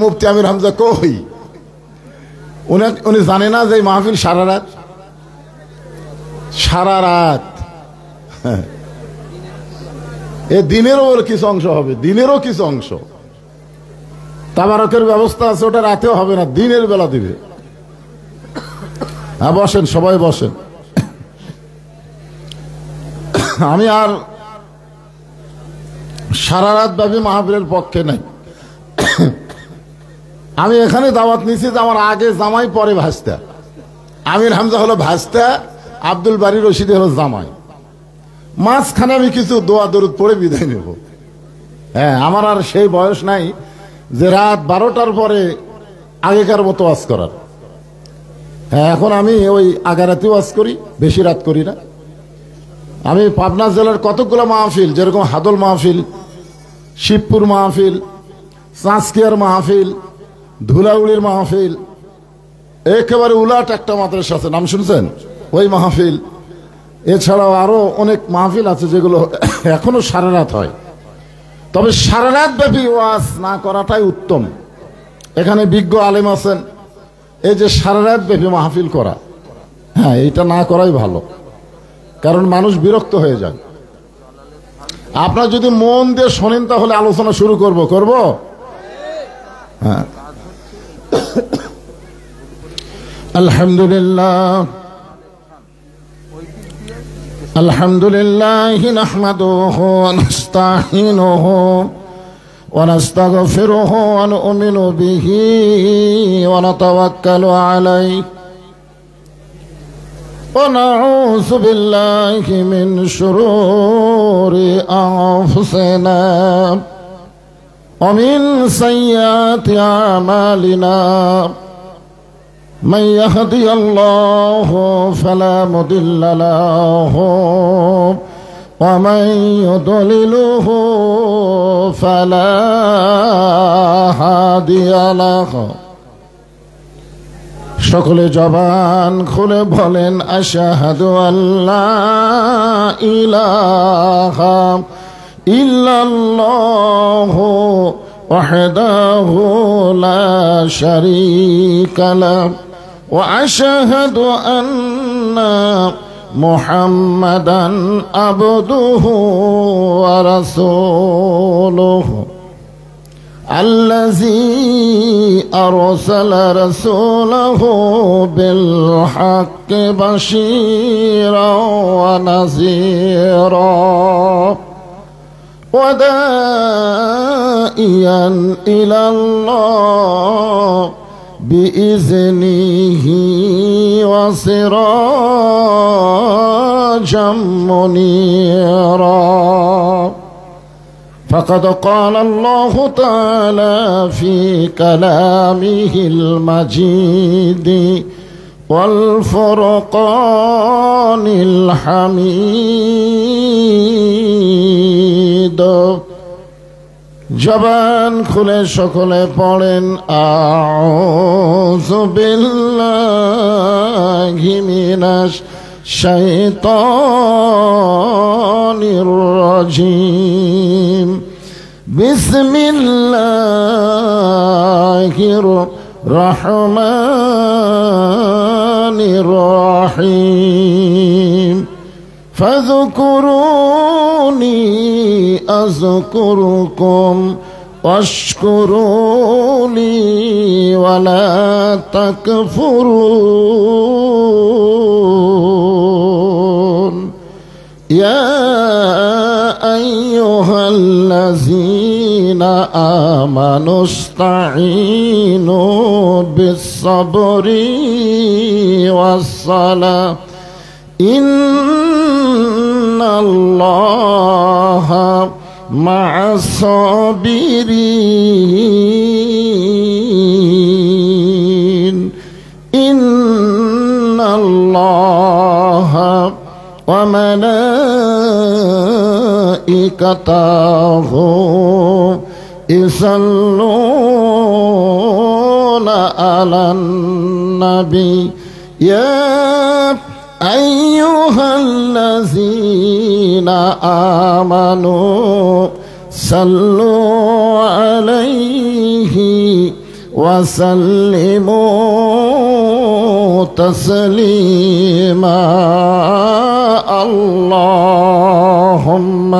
মুফতি আমির হামজা কই? উনি জানে না যে মাহফিল সারা রাত, সারা রাত। এ দিনেরও কিছু অংশ হবে, দিনেরও কিছু অংশ। তাবারকের ব্যবস্থা আছে, ওটা রাতেও হবে না, দিনের বেলা দিবে। হ্যাঁ বসেন, সবাই বসেন। আমি আর সারা রাত ব্যাপী মাহফিলের পক্ষে নাই। আমি এখানে দাওয়াত নিছি যে আমার আগে জামাই, পরে ভাস্তা। আমির হামজা হলো ভাস্তা, আব্দুল বারী রশিদ হলো জামাই। মাঝখানে আমি কিছু দোয়া দরুদ পড়ে বিদায় নেব। হ্যাঁ, আমার আর সেই বয়স নাই যে রাত 12টার পরে আগেকার মতো ওয়াজ করার। হ্যাঁ, এখন আমি ওই আগারাতে ওয়াজ করি, বেশি রাত করি না। আমি পাবনা জেলার কতগুলো মাহফিল, যেরকম হাদল মাহফিল, শিবপুর মাহফিল, চাঁচকিয়ার মাহফিল, ধুলাউড়ির মাহফিল, একেবারে উলাট একটা মাদ্রাসা আছে, নাম শুনছেন? ওই মাহফিল, এছাড়াও আরো অনেক মাহফিল আছে যেগুলো এখনো সারা রাত হয়। তবে সারা রাত ব্যাপী ওয়াজ না করাটাই উত্তম। এখানে বিজ্ঞ আলেম আছেন, এই যে সারা রাত ব্যাপী মাহফিল করা, হ্যাঁ, এটা না করাই ভালো, কারণ মানুষ বিরক্ত হয়ে যায়। আপনার যদি মন দিয়ে শোনেন তাহলে আলোচনা শুরু করব। হ্যাঁ, আলহামদুলিল্লাহ আলহামদুলিল্লাহি নাহমাদুহু ওয়া নাস্তাঈনুহু ওয়া নাস্তাগফিরুহু ওয়া নু'মিনু বিহি ওয়া নাতাওয়াক্কালু আলাইহি ওয়া নাউযু বিল্লাহি মিন শুরুরি আনফুসিনা ওয়া মিন সাইয়্যাতি আমালিনা। من يهدي الله فلا مضل له ومن يضلله فلا هادي له। সকলে জবান খুলে বলেন আশহাদু আল্লা ইলাহা ইল্লাল্লাহু ওয়াহদাহু লা শারীকা লাহু وأشهد أن محمدا عبده ورسوله الذي أرسل رسوله بالحق بشيرا ونذيرا وداعيا إلى الله بإذنه وسراجا منيرا. فقد قال الله تعالى في كلامه المجيد والفرقان الحميد. জবান খুলে সকলে পড়েন আউযু বিল্লাহি মিনাশ শাইতানির রাজিম। বিসমিল্লাহির রহমানির রহিম। ফাযকুরুনি আযকুরুকুম ওয়াশকুরুলি ওয়ালা তাকফুরুন। ইয়া আইয়ুহাল্লাযীনা আমানুস্তাঈনু বিস-সাবরি ওয়াস-সালাহ ইন্নাল্লাহা মা'আস-সাবিরিন। ইন্নাল্লাহা ওয়া মালাইকাতাহু ইসাল্লুনা আলান নাবী ইয়া আইয়ুহাল্লাযীনা আমানু সাল্লু আলাইহি وسلموا تسليما اللهم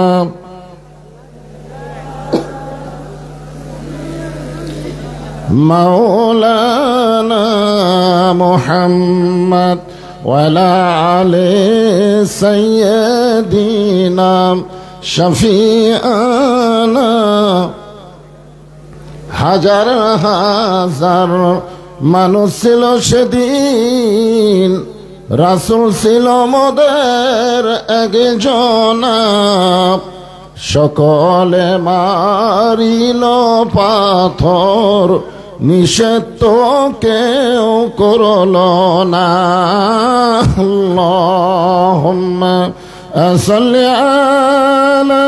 مولانا محمد وعلى آل سيدنا شفيعنا হাজার হাজার মানুষ ছিল সেদিন, রাসূল ছিল মোদের একজন, সকলে মারিল পাথর, নিষেধ তো কেউ করল না। আল্লাহুম্মা সাল্লি আলা,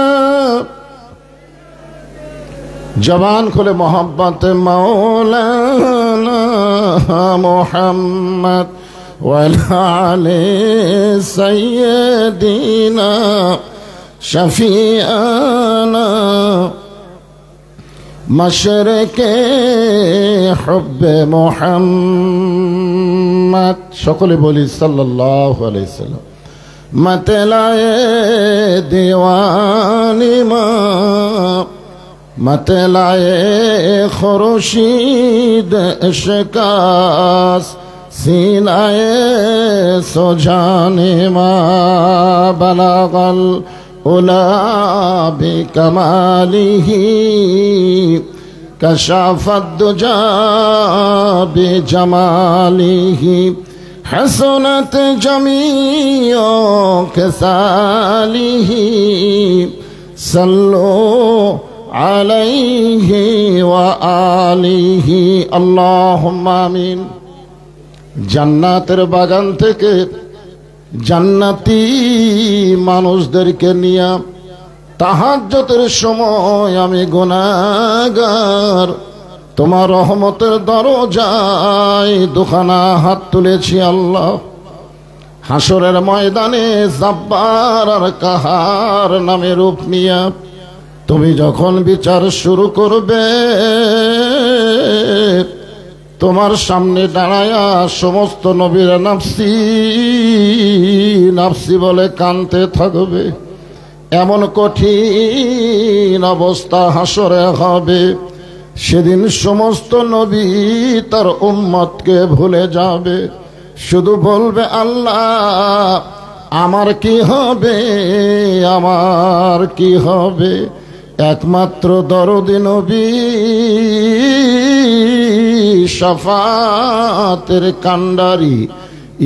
জবান খুলে মোহাম্মত মাওলানা মুহাম্মদ ওয়া আলি সাইয়্যিদিনা শফিআনা মাশরিকে হুব্বে মুহাম্মদ। সকলে বলি সাল্লাল্লাহু আলাইহি সাল্লাম। मतलाए दीवानी मतलाए खुर्शीद इश्कास सीनाए सुजाने बलगल उला बिकमालिही कशाफत दुजा बिजमालिही हसनत जमीओ खसालिही सल्लो अलैहि व आलिहि अल्लाहुम्मा आमीन। জান্নাতের বাগান থেকে জান্নাতি মানুষদেরকে নিয়ে তাহাজ্জুদের সময় আমি গুনাহগার তোমার রহমতের দরজায় দুখানা হাত তুলেছি আল্লাহ। হাসরের ময়দানে জাব্বার আর কাহার নামে রূপ নিয়ে তুমি যখন বিচার শুরু করবে, তোমার সামনে দাঁড়ায়া সমস্ত নবীরা নাফসি নাফসি বলে কাঁদতে থাকবে। এমন কঠিন অবস্থা হাসরে হবে, সেদিন সমস্ত নবী তার উম্মতকে ভুলে যাবে, শুধু বলবে আল্লাহ আমার কি হবে, আমার কি হবে। একমাত্র দরদি নবী শাফাতের কান্ডারি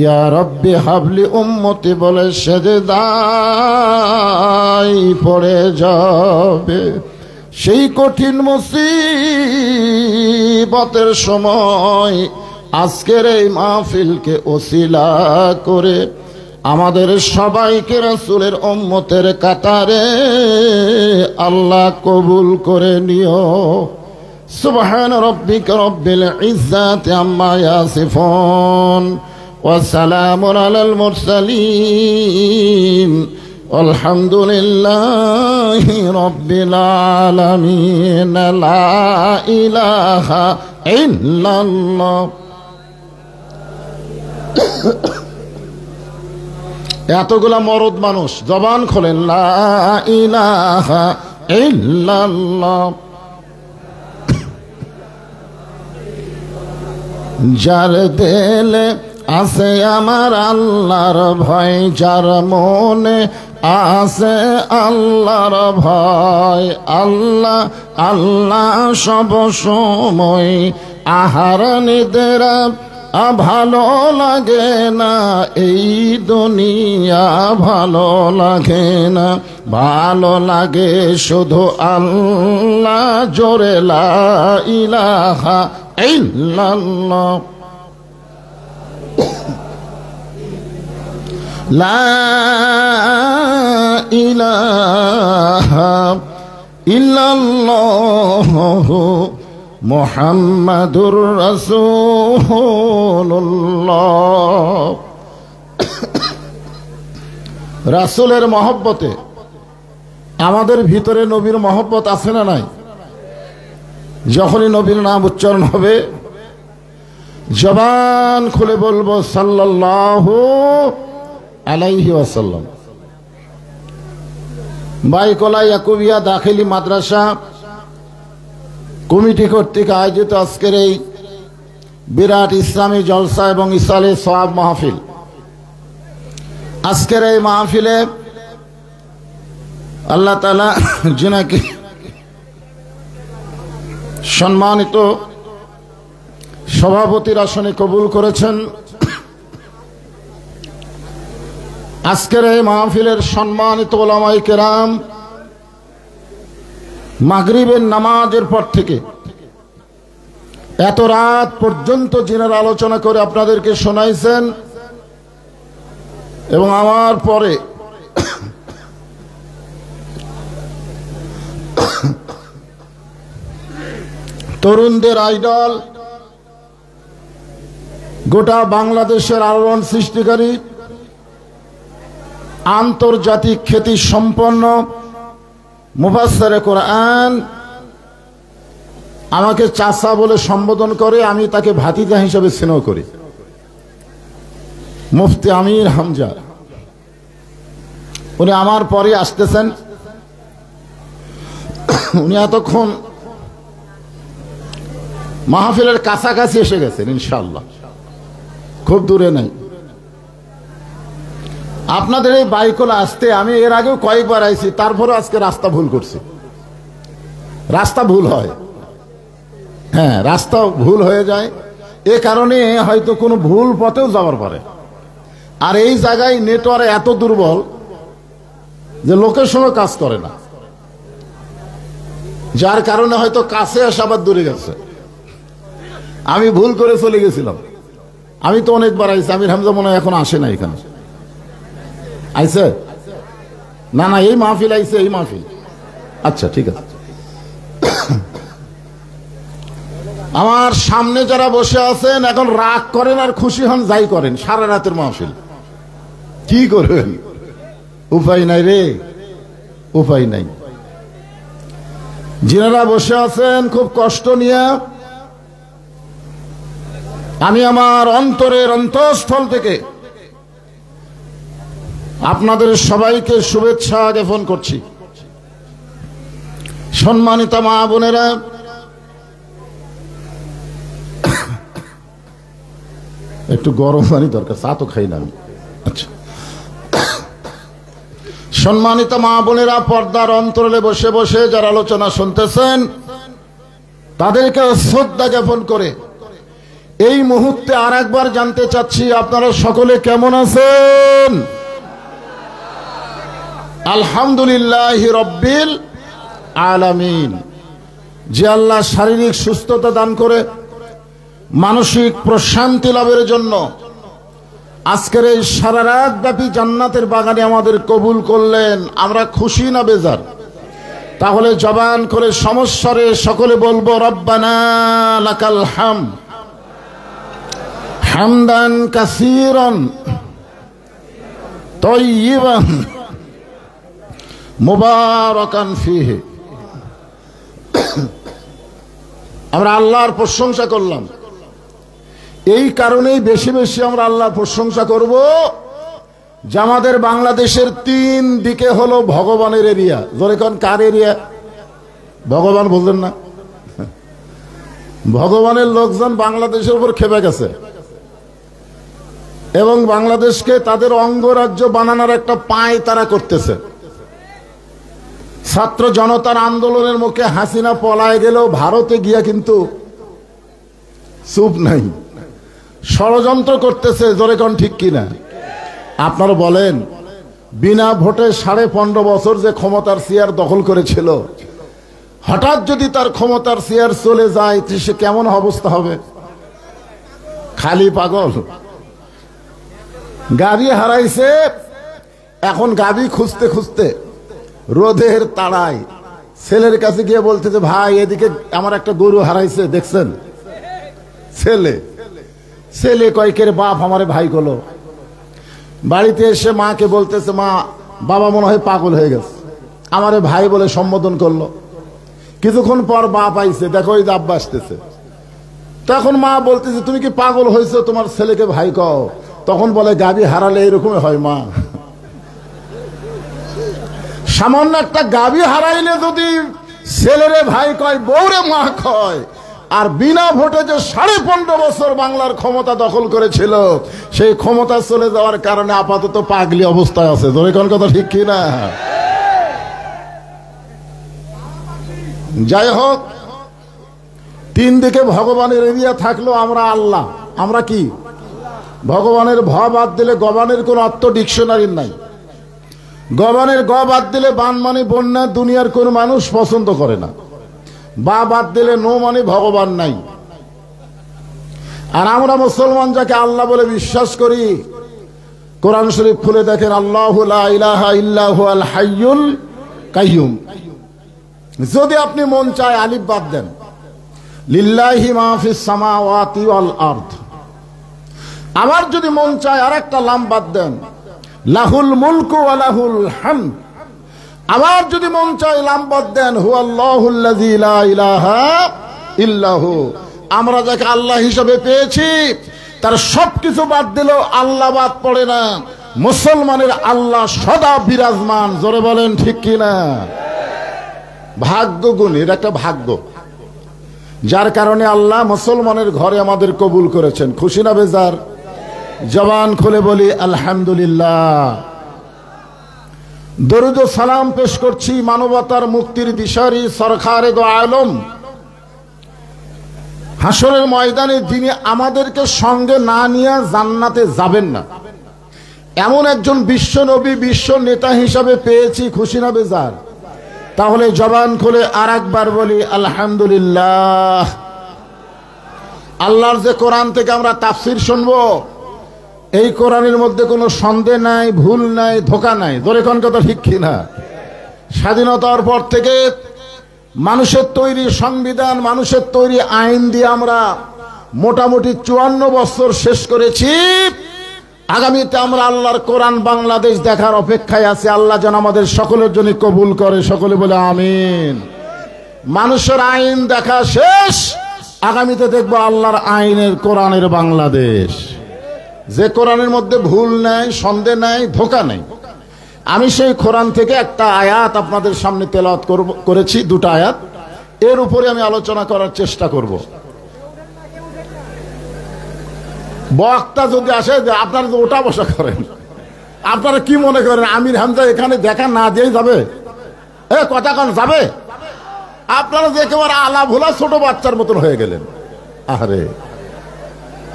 ইয়া রব্বি হাবলি উম্মতি বলে সেজদায় পড়ে যাবে। সেই কঠিন মুসিবতের সময় আজকের এই মাহফিলকে ওসিলা করে আমাদের সবাইকে রাসূলের উম্মতের কাতারে আল্লাহ কবুল করে নিও। সুবহান রাব্বিকা রব্বিল ইজ্জাতি আম্মা ইয়াসিফুন ওয়া সালামুন আলাল মুরসালিন আলহামদুলিল্লাহি রাব্বিল আলামিন। লা ইলাহা ইল্লাল্লাহ। এতগুলা মরদ মানুষ জবান খোলেন লা ইলাহা ইল্লাল্লাহ। যার দিলে আছে আমার আল্লাহর ভয়, যার মনে আছে আল্লাহর ভয়, আল্লাহ আল্লাহ সব সময় আহার নিদ্রা ভালো লাগে না, এই দুনিয়া ভালো লাগে না, ভালো লাগে শুধু আল্লাহ। জোরে লা ইলাহা ইল্লাল্লাহ। লা ইলাহা ইল্লাল্লাহ মুহাম্মাদুর রাসূলুল্লাহ। রাসূলের মহব্বতে আমাদের ভিতরে নবীর মহব্বত আছে না নাই? যখনই নবীর নাম উচ্চারণ হবে জবান খুলে বলবো সাল্লাল্লাহু আলাইহি ওয়াসাল্লাম। বাইকলা ইয়াকুবিয়া দাখিলি মাদ্রাসা কমিটি কর্তৃক আয়োজিত আজকের এই বিরাট ইসলামী জলসা এবং ইসালে সওয়াব মাহফিল, আজকের এই মাহফিলে আল্লাহ তাআলা যিনাকে সম্মানিত সভাপতির আসনে কবুল করেছেন, আজকের এই মাহফিলের সম্মানিত উলামায়ে কেরাম মাগরিবের নামাজের পর থেকে এত রাত পর্যন্ত যিনারা আলোচনা করে আপনাদেরকে শোনাইছেন এবং আমার পরে তরুণদের আইডল, গোটা বাংলাদেশের আলোড়ন সৃষ্টিকারী, আন্তর্জাতিক খ্যাতি সম্পন্ন মুফাসসিরে কোরআন, আমাকে চাচা বলে সম্বোধন করে, আমি তাকে ভাতিজা হিসেবে স্নেহ করি, মুফতি আমির হামজা, উনি আমার পরে আসতেছেন। উনি এতক্ষণ মাহফিলের কাছাকাছি এসে গেছেন, ইনশাআল্লাহ খুব দূরে নাই। আপনাদের এই বাইকলা আসতে আমি এর আগেও কয়েকবার আইছি, তারপরে আজকে রাস্তা ভুল করছি। রাস্তা ভুল হয়, হ্যাঁ রাস্তা ভুল হয়ে যায়, এ কারণে হয়তো কোনো ভুল পথেও যাওয়ার পারে। আর এই জায়গায় নেটওয়ার্ক এত দুর্বল যে লোকের সঙ্গে কাজ করে না, যার কারণে হয়তো কাছে আসে আবার দূরে গেছে। আমি ভুল করে চলে গেছিলাম, আমি তো অনেকবার আইছি। আমির হামজা মনে হয় এখন আসে না এখানে, আইছে না? না, এই মাহফিল আইছে, এই মাহফিল। আচ্ছা ঠিক আছে। আমার সামনে যারা বসে আছেন এখন রাগ করেন আর খুশি হন, যাই করেন, সারা রাতের মাহফিল কি করবেন, উপায় নাই রে, উপায় নাই। যিনারা বসে আছেন খুব কষ্ট নিয়ে, আমি আমার অন্তরের অন্তঃস্থল থেকে আপনাদের সবাইকে শুভেচ্ছা জ্ঞাপন করছি। সম্মানিত মা বোনেরা, একটু গরম পানি দরকার, চা তো খাই না আমি। আচ্ছা, সম্মানিত মা বোনেরা, পর্দার অন্তরালে বসে বসে যারা আলোচনা শুনতেছেন তাদেরকে শ্রদ্ধা জ্ঞাপন করে এই মুহূর্তে আর একবার জানতে চাচ্ছি, আপনারা সকলে কেমন আছেন? আলহামদুলিল্লাহি রাব্বিল আলামিন। যে আল্লাহ শারীরিক সুস্থতা দান করে মানসিক প্রশান্তি লাভের জন্য আজকের এই সারা রাত ব্যাপী জান্নাতের বাগানে আমাদের কবুল করলেন, আমরা খুশি না বেজার? তাহলে জবান করে সমস্বরে সকলে বলবো রব্বানা লাকাল হামদ হামদান কাসীরান তাইয়িবান মুবারাকান ফীহি। আমরা আল্লাহর প্রশংসা করলাম, এই কারণেই বেশি বেশি আমরা আল্লাহর প্রশংসা করব যে আমাদের বাংলাদেশের 3 দিকে হলো ভগবানের এরিয়া। জোরে কোন, কার এরিয়া? ভগবান বললেন না? ভগবানের লোকজন বাংলাদেশের উপর খেপে গেছে এবং বাংলাদেশকে তাদের অঙ্গরাজ্য বানানোর একটা পায় তারা করতেছে। ছাত্র জনতার আন্দোলনের মুখে হাসিনা পলায় গেলেও ভারতে গিয়া কিন্তু চুপ নাই, ষড়যন্ত্র করতেছে। জোরে কোন ঠিক কিনা? আপনারা বলেন, বিনা ভোটে 15.5 বছর যে ক্ষমতার চেয়ার দখল করেছিল, হঠাৎ যদি তার ক্ষমতার চেয়ার চলে যায় সে কেমন অবস্থা হবে? খালি পাগল। গাড়ি হারাইছে, এখন গাড়ি খুঁজতে খুঁজতে রোদের তাড়ায় ছেলের কাছে গিয়ে বলতেছে, ভাই এদিকে আমার একটা গরু হারাইছে, দেখছেন? ছেলে কয়েকের বাপ আমারে ভাই গেল। বাড়িতে এসে মাকে বলতেছে, মা বাবা মনে হয় পাগল হয়ে গেছে, আমারে ভাই বলে সম্বোধন করলো। কিছুক্ষণ পর বাপ আইছে, দেখো ওই যে আব্বা আসতেছে। তখন মা বলতেছে, তুমি কি পাগল হয়েছো, তোমার ছেলেকে ভাই কও? তখন বলে, গাভী হারালে এরকমই হয় মা। সামান্য একটা গাভী হারাইলে যদি ছেলেরে ভাই কয়, বউরে মা কয়, আর বিনা ভোটে যে 15.5 বছর বাংলার ক্ষমতা দখল করেছিল, সেই ক্ষমতা চলে যাওয়ার কারণে আপাতত পাগলি অবস্থায় আছে। ধরে কোন কথা ঠিক কিনা? যাই হোক, তিন দিকে ভগবানের এরিয়া থাকলো, আমরা আল্লাহ। আমরা কি? ভগবানের ভ বাদ দিলে গবানের কোন অর্থ ডিকশনারির নাই। গবানের গ বাদ দিলে বান মানে বন্যা, দুনিয়ার কোন মানুষ পছন্দ করে না। বা বাদ দিলে নো মানে ভগবান নাই। আর আমরা মুসলমান যাকে আল্লাহ বলে বিশ্বাস করি, কোরআন শরীফ খুলে দেখেন, আল্লাহু লা ইলাহা ইল্লা হুয়াল হাইয়ুল কাইয়ুম। যদি আপনি মন চায় আলিফ বাদ দেন, লিল্লাহি মা ফিস সামাওয়াতি ওয়াল আরদ। আবার যদি মন চায় আরেকটা লাম বাদ দেন, লাহুল মুলকু ওয়া লাহুল হামদ। আবার যদি মন চায় লাম বাদ দেন, হুয়াল্লাহুল্লাযী লা ইলাহা ইল্লাহু। আমরা যাকে আল্লাহ হিসেবে পেয়েছি, তার সবকিছু বাদ দিলেও আল্লাহ বাদ পড়ে না। মুসলমানের আল্লাহ সদা বিরাজমান। জোরে বলেন ঠিক কিনা? ভাগ্য গুণ, এর একটা ভাগ্য, যার কারণে আল্লাহ মুসলমানের ঘরে আমাদের কবুল করেছেন। খুশি না বেজার? জবান খুলে বলি আলহামদুলিল্লাহ। দরুদ ও সালাম পেশ করছি মানবতার মুক্তির দিশারি সরকারে দো আলম, হাসরের ময়দানে যিনি আমাদেরকে সঙ্গে না নিয়ে জান্নাতে যাবেন না, এমন একজন বিশ্ব নবী, বিশ্ব নেতা হিসাবে পেয়েছি। খুশি না বেজার? তাহলে জবান খুলে আর একবার বলি আলহামদুলিল্লাহ। আল্লাহর যে কোরআন থেকে আমরা তাফসির শুনবো, এই কোরআনের মধ্যে কোনো সন্দেহ নাই, ভুল নাই, ধোঁকা নাই। ধরে কোন কথা ঠিক কিনা? স্বাধীনতার পর থেকে মানুষের তৈরি সংবিধান, মানুষের তৈরি আইন দিয়ে আমরা মোটামুটি 54 বছর শেষ করেছি। আগামীতে আমরা আল্লাহর কোরআন বাংলাদেশ দেখার অপেক্ষায় আছি। আল্লাহ যেন আমাদের সকলের জন্য কবুল করে। সকলে বলে আমিন। মানুষের আইন দেখা শেষ, আগামীতে দেখবো আল্লাহর আইনের, কোরআনের বাংলাদেশ, যে কোরআনের মধ্যে ভুল নাই, সন্দেহ নাই, ধোঁকা নাই। আমি সেই কোরআন থেকে একটা আয়াত আপনাদের সামনে তেলাওয়াত করেছি, দুটো আয়াত। এর উপরে আমি আলোচনা করার চেষ্টা করব। বক্তা যদি আসে, আপনারা তো ওটা বসা করেন, আপনারা কি মনে করেন আমির হামজা এখানে দেখা না দিয়ে যাবে? কথা কন যাবে? আপনারা যে একেবারে আলা ভোলা ছোট বাচ্চার মতন হয়ে গেলেন। আরে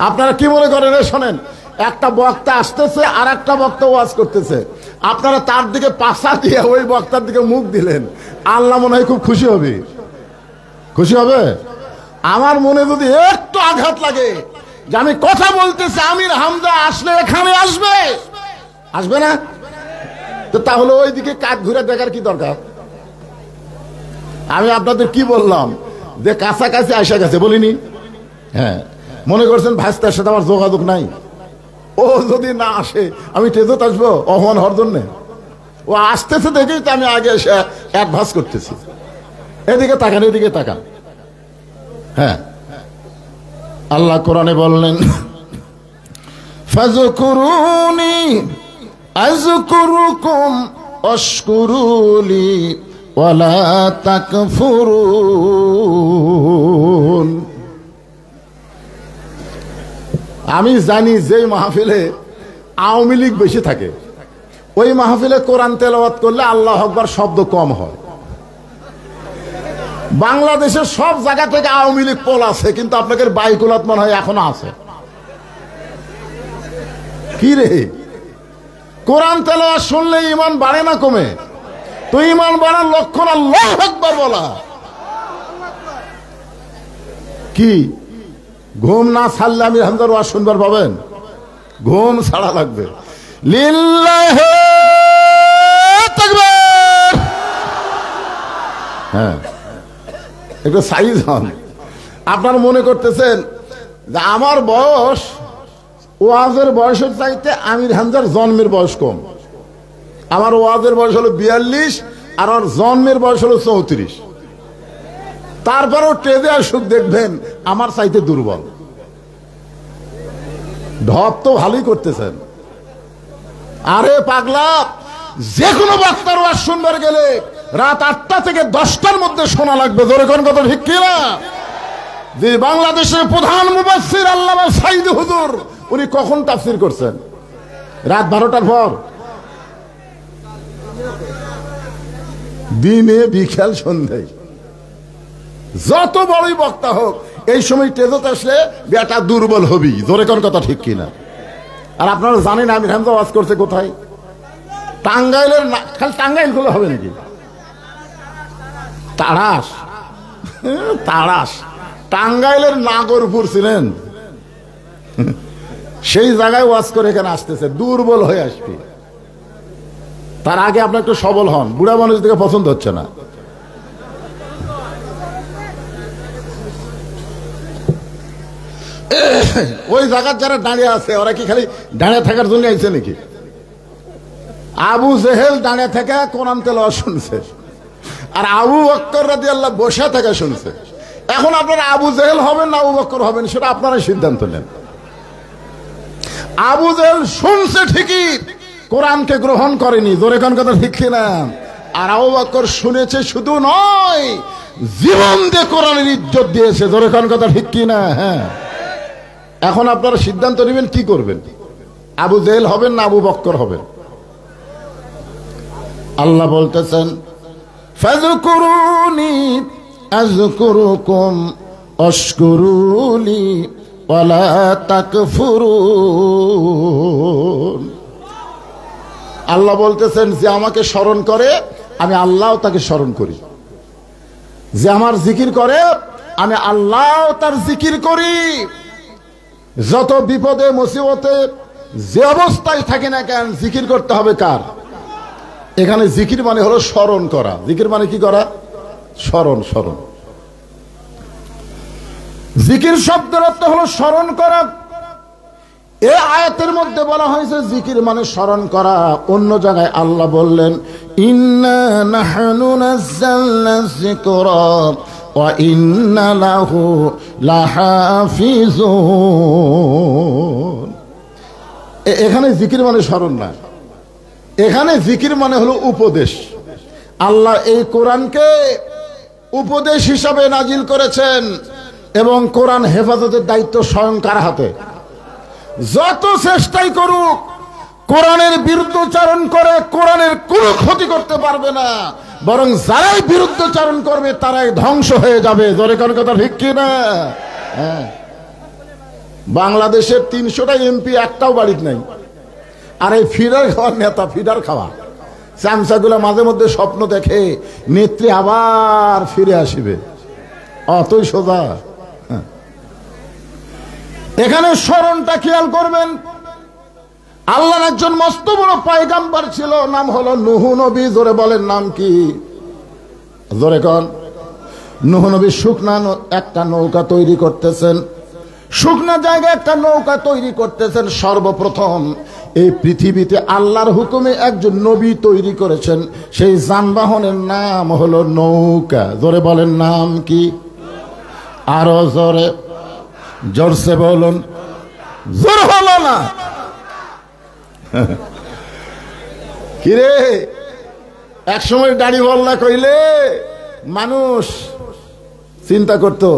আপনারা কি মনে করেন? শোনেন, একটা বক্তা আসতেছে, আর একটা বক্তা ওয়াজ করতেছে, আপনারা তার দিকে পাশা দিয়ে ওই বক্তার দিকে মুখ দিলেন, আল্লাহ মনে হয় খুব খুশি হবে। খুশি হবে? আমার মনে যদি একটু আঘাত লাগে যে আমি কথা বলতেছি, আমির হামজা আসলে এখানে আসবে, আসবে না? তো তাহলে ওই দিকে কাজ ঘুরে দেখার কি দরকার? আমি আপনাদের কি বললাম যে কাছাকাছি আসা গেছে, বলিনি? হ্যাঁ, মনে করছেন ভাইস্তার সাথে আমার যোগাযোগ নাই? ও যদি না আসে আমি টেজত আসবো অপমান হওয়ার জন্যে? ও আসতেছে দেখেই তো আমি আগে এসে অ্যাডভান্স করতেছি। এদিকে তাকান, এদিকে তাকান। হ্যাঁ, আল্লাহ কোরআনে বললেন, ফাযকুরুনি আযকুরুকুম ওয়াশকুরুলি ওয়ালা তাকফুরুন। আমি জানি যে মাহফিলে আওয়ামী লীগ বেশি থাকে, ওই মাহফিলে কোরআন তেলাওয়াত করলে আল্লাহু আকবার শব্দ কম হয়। বাংলাদেশের সব জায়গা থেকে আওয়ামী লীগ পোল আছে, কিন্তু আপনাদের বাইকুলাত মনে হয় এখনো আছে। কি রে, কোরআন তেলাওয়াত শুনলে ঈমান বাড়ে না কমে? তো ঈমান বাড়ার লক্ষণ আল্লাহু আকবার বলা। কি ঘুম না ছাড়লে আমির হামজার ওয়াজ শুনবার পাবেন? ঘুম ছাড়া লাগবে। লিল্লাহি তাকবীর। হ্যাঁ, একটু সাইজ হন। আপনারা মনে করতেছেন যে আমার বয়স ওয়াজের বয়সের চাইতে আমির হামজার জন্মের বয়স কম। আমার ওয়াজের বয়স হলো 42 আর ওর জন্মের বয়স হলো 34। তারপরও টেজে আসুক, দেখবেন আমার চাইতে দুর্বল। ঢপ তো ভালোই করতেছেন। আরে পাগলা, যে কোনো বক্তার ওয়াজ শুনবার গেলে রাত 8টা থেকে 10টার মধ্যে শোনা লাগবে। জোরে কোন কথা ঠিক কিনা? যে বাংলাদেশের প্রধান মুফাসসির আল্লামা সাইদ হুজুর, উনি কখন তাফসীর করছেন? রাত 12টার পর। দিনে, বিকাল, সন্ধ্যায়। যত বড়ই বক্তা হোক, এই সময় টেজতে আসলে বেটা দুর্বল হবি। জোরে কোন কথা ঠিক কিনা? আর আপনারা জানেন আমির হামজা ওয়াজ করছে কোথায়? টাঙ্গাইলের। খালি টাঙ্গাইল গুলো হবে নাকি? তাড়াশ, তাড়াশ। টাঙ্গাইলের নাগরপুর ছিলেন, সেই জায়গায় ওয়াজ করে এখানে আসতেছে। দুর্বল হয়ে আসবি। তার আগে আপনি একটু সবল হন। বুড়া মানুষ দিকে পছন্দ হচ্ছে না। ওই জায়গার যারা দাঁড়িয়ে আছে, ওরা কি খালি দাঁড়িয়ে থাকার জন্য আইছে নাকি? আবু জেহেল দাঁড়িয়ে থেকে কোরআন তেলাওয়াত শুনছে, আর আবু বকর রাদিয়াল্লাহু বসে থেকে শুনছে। এখন আপনারা আবু জেহেল হবেন না আবু বকর হবেন, সেটা আপনারাই সিদ্ধান্ত নেন। আবু জেহেল শুনছে ঠিকই, কোরআনকে গ্রহণ করেনি। জোরে কোন কথা ঠিক কিনা? আর আবু বকর শুনেছে শুধু নয়, জীবন দিয়ে কোরআনের ইজ্জত দিয়েছে। জোরে কোন কথা ঠিক কিনা? হ্যাঁ। এখন আপনারা সিদ্ধান্ত নেবেন কি করবেন, আবু জেহেল হবেন না আবু বকর হবেন। আল্লাহ বলতেছেন, ফাযকুরুনি আযকুরুকুম ওয়াশকুরুলি ওয়ালা তাকফুরুন। আল্লাহ বলতেছেন, যে আমাকে স্মরণ করে আমি আল্লাহ তাকে স্মরণ করি, যে আমার জিকির করে আমি আল্লাহ তার জিকির করি। যত বিপদে মুসিবতে যে অবস্থায় থাকে না কেন, জিকির করতে হবে কার? এখানে জিকির মানে হলো স্মরণ করা। জিকির মানে কি করা? স্মরণ। স্মরণ, জিকির শব্দের অর্থ হলো স্মরণ করা। এই আয়াতের মধ্যে বলা হয়েছে জিকির মানে স্মরণ করা। অন্য জায়গায় আল্লাহ বললেন, ইন্না নাহনু নাযালনা যিকরা ওয়া ইন্না লাহু লাহাফিজুন। এখানে জিকির মানে স্মরণ না, এখানে জিকির মানে হলো উপদেশ। আল্লাহ এই কোরআনকে উপদেশ হিসাবে নাজিল করেছেন, এবং কোরআন হেফাজতের দায়িত্ব স্বয়ং কার হাতে? যত চেষ্টাই করুক, কোরআনের বিরুদ্ধচারণ করে কোরআনের কোনো ক্ষতি করতে পারবে না, বরং যারাই বিরুদ্ধচারণ করবে তারাই ধ্বংস হয়ে যাবে। জোরে কোন কথা ঠিক কিনা? হ্যাঁ। বাংলাদেশের 300টা এমপি একটাও বাড়িতে নাই। আর এই ফিডার খাওয়ার নেতা, ফিডার খাওয়া চামচাগুলা মাঝে মধ্যে স্বপ্ন দেখে নেত্রী আবার ফিরে আসিবে, অতই সোজা। এখানে স্মরণটা খেয়াল করবেন। আল্লাহর একজন মস্ত বড় পয়গাম্বর ছিল, নাম হলো নূহ নবী। জোরে বলেন, নাম কি? জোরে কোন? নূহ নবী শুকনা একটা নৌকা তৈরি করতেছেন, শুকনা জায়গায় একটা নৌকা তৈরি করতেছেন। সর্বপ্রথম এই পৃথিবীতে আল্লাহর হুকুমে একজন নবী তৈরি করেছেন, সেই যানবাহনের নাম হলো নৌকা। জোরে বলেন, নাম কি? আরো জোরে, জোরসে বলুন। জোর হলো না? কিরে, একসময় দাড়ি বল্লা কইলে মানুষ চিন্তা করতো,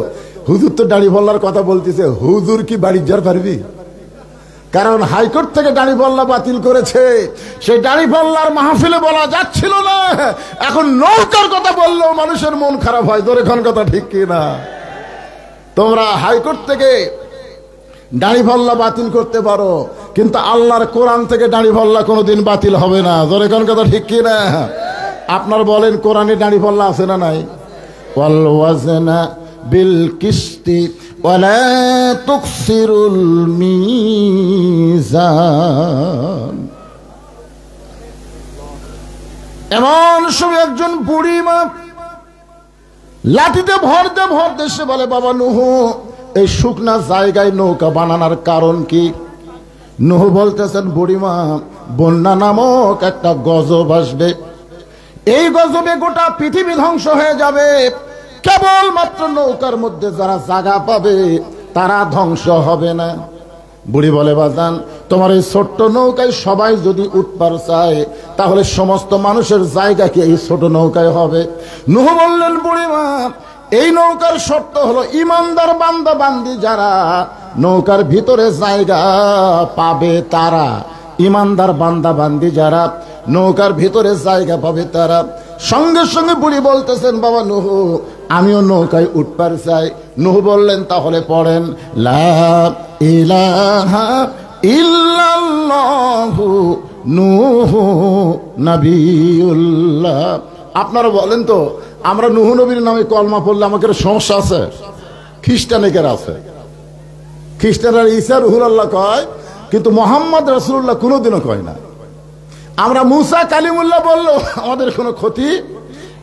হুজুর তো দাড়ি বল্লার কথা বলতেছে, হুজুর কি বাড়ি যার পারবি? কারণ হাইকোর্ট থেকে দাড়ি বল্লা বাতিল করেছে, সেই দাড়ি বল্লার মাহফিলে বলা যাচ্ছিল না। এখন নৌকার কথা বললেও মানুষের মন খারাপ হয়। ধরে কোন কথা ঠিক কিনা? তোমরা হাইকোর্ট থেকে দাড়ি বল্লা বাতিল করতে পারো, কিন্তু আল্লাহর কোরআন থেকে দাড়ি বল্লা কোনোদিন বাতিল হবে না। ধরে কোন কথা ঠিক কিনা? আপনার বলেন, কোরআনে দাড়ি বল্লা আছে না নাই? ওয়াল ওয়াজনা বিল কিসতি ওয়ালা তুকসিরুল মিজান। এমন সময় একজন বুড়ি মা লাঠিতে ভর দেশে বলে, বাবা নূহ, এই শুকনা জায়গায় নৌকা বানানোর কারণ কি? নূহ বলতেছেন, বুড়িমা, বন্যা নামক একটা গজব আসবে, এই গজবে গোটা পৃথিবী ধ্বংস হয়ে যাবে, কেবলমাত্র নৌকার মধ্যে যারা জায়গা পাবে তারা ধ্বংস হবে না। বুড়ি বলে, বাজান তোমার এই ছোট্ট নৌকায় সবাই যদি উঠবার চায় তাহলে সমস্ত মানুষের জায়গা কি এই ছোট নৌকায় হবে? নূহ বললেন, বুড়িমা এই নৌকার শর্ত হলো ইমানদার বান্দা বান্দি যারা নৌকার ভিতরে জায়গা পাবে তারা, ইমানদার বান্দা বান্দি যারা নৌকার ভিতরে জায়গা পাবে তারা। সঙ্গে সঙ্গে বুড়ি বলতেছেন, বাবা নূহ আমিও নৌকায় উঠবার চাই। নূহ বললেন, তাহলে পড়েন লা ইলাহা ইল্লাল্লাহু নূহ নবিয়ুল্লাহ। আপনারা বলেন তো, আমরা নূহ নবীর নামে কলমা পড়লে আমাদের সমস্যা আছে? খ্রিস্টানেকের আছে। খ্রিস্টানরা ঈসা রুহুল্লাহ কয়, কিন্তু মোহাম্মদ রাসূলুল্লাহ কোনোদিনও কয় না। আমরা মুসা কালিমুল্লাহ বললো আমাদের কোনো ক্ষতি।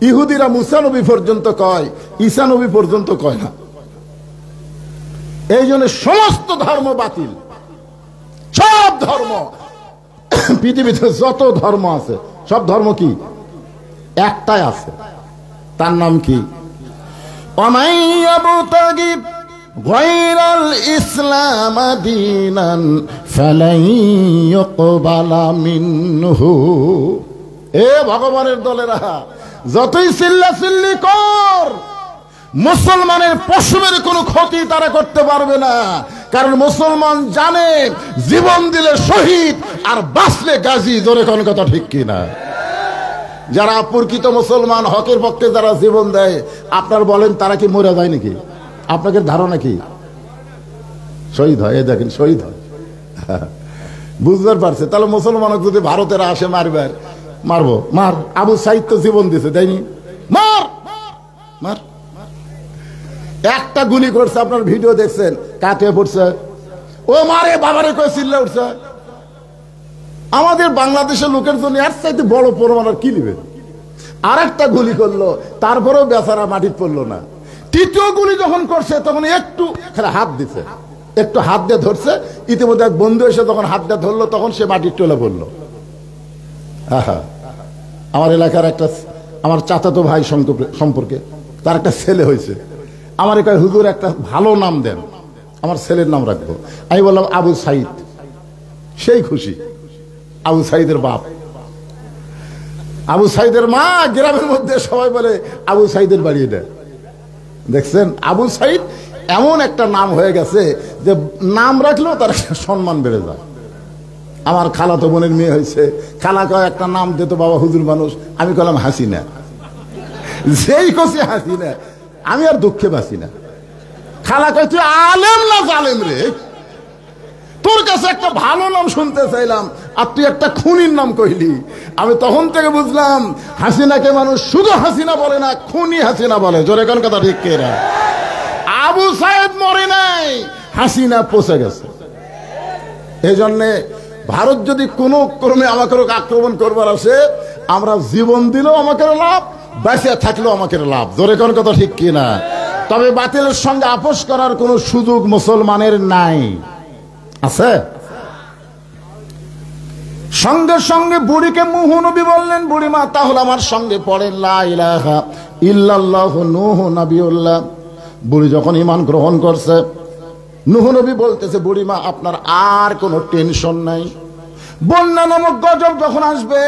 ইহুদিরা মুসা নবী পর্যন্ত কয়, ঈসা নবী পর্যন্ত কয় না। এই জন্য সমস্ত ধর্ম বাতিল। সব ধর্ম, পৃথিবীতে যত ধর্ম আছে সব ধর্ম কি? একটাই আছে, তার নাম কি? অমাইয়াবুতাগি গায়রাল ইসলাম দীনান ফালাই ইউকবালা মিনহু। এ ভগবানের দলেরা, যতই চিল্লাচিল্লি কর, মুসলমানের পশমের কোনো ক্ষতি তারা করতে পারবে না। কারণ মুসলমান জানে জীবন দিলে শহীদ আর বাঁচলে গাজী। জোরে কোন কথা ঠিক কিনা? যারা প্রকৃত মুসলমান, হকের পক্ষে যারা জীবন দেয়, আপনার বলেন তারা কি মরে যায় নাকি? আপনাদের ধারণা কি? শহীদ হয়। এই দেখেন শহীদ হয়। বুঝতে পারছে? তাহলে মুসলমান যদি ভারতের আসে মারবার, মারবো, মার। আবু সাইদ তো জীবন দিছে, তাইনি? মার মার। একটা গুলি করছে, আপনার ভিডিও দেখছেন, কাটে পড়ছে, ও মারে বাবারে কয়ে চিল্লা উঠছে। আমাদের বাংলাদেশের লোকের জন্য এর চাইতে বড় প্রমাণ আর কি নেবেন? আর একটা গুলি করলো, তারপরেও বেচারা মাটির পড়লো না। তৃতীয় গুলি যখন করছে তখন একটু হাত দিছে, একটু হাত দিয়ে ধরছে। ইতিমধ্যে এক বন্ধু এসে যখন হাত দিয়ে ধরলো তখন সে মাটির টলে পড়লো। আহা, আমার এলাকার একটা, আমার চাচাতো ভাই সম্পর্কে তার একটা ছেলে হয়েছে। আমার এখানে হুজুর একটা ভালো নাম দেন, আমার ছেলের নাম রাখবো। আমি বললাম আবু সাইদ। সেই খুশি। আবু সাইদের বাপ, আবু সাইদের মা, গ্রামের মধ্যে সবাই বলে আবু সাইদের বাড়ি এটা। দেখছেন, আবু সাইদ এমন একটা নাম হয়ে গেছে যে নাম রাখলেও তার সম্মান বেড়ে যায়। আমার খালাতো বোনের মেয়ে হয়েছে, খালা কয় একটা নাম দিত, বাবা হুজুর মানুষ। আমি কলাম হাসিনা। যেই কষি হাসিনা, আমি আর দুঃখে বাসি না। খালা কয় তুই আলেম না জালেম রে, তোর কাছে একটা ভালো নাম শুনতে চাইলাম আর তুই একটা খুনির নাম কইলি। আমি তখন থেকে বুঝলাম হাসিনাকে মানুষ শুধু হাসিনা বলে না, খুনি হাসিনা বলে। জোরে কোন কথা ঠিক কেরা? আবু সাইদ মরে নাই, হাসিনা পচে গেছে। এই জন্যে ভারত যদি কোনো ক্রমে আমাকে আক্রমণ করবার আসে, আমরা জীবন দিলেও আমাকে লাভ, বেঁচে থাকলেও আমাকে লাভ। জোরে কোন কথা ঠিক কিনা? তবে বাতিলের সঙ্গে আপোষ করার কোনো সুযোগ মুসলমানের নাই। আছে? সঙ্গে সঙ্গে বুড়িকে নূহ নবী বললেন, বুড়িমা তাহলে আমার সঙ্গে পড়েন লা ইলাহা ইল্লাল্লাহু নূহ নবিয়ুল্লাহ। বুড়ি যখন ঈমান গ্রহণ করছে, নূহ নবী বলতেছে, বুড়িমা আপনার আর কোনো টেনশন নাই। বন্যা নামক গজব যখন আসবে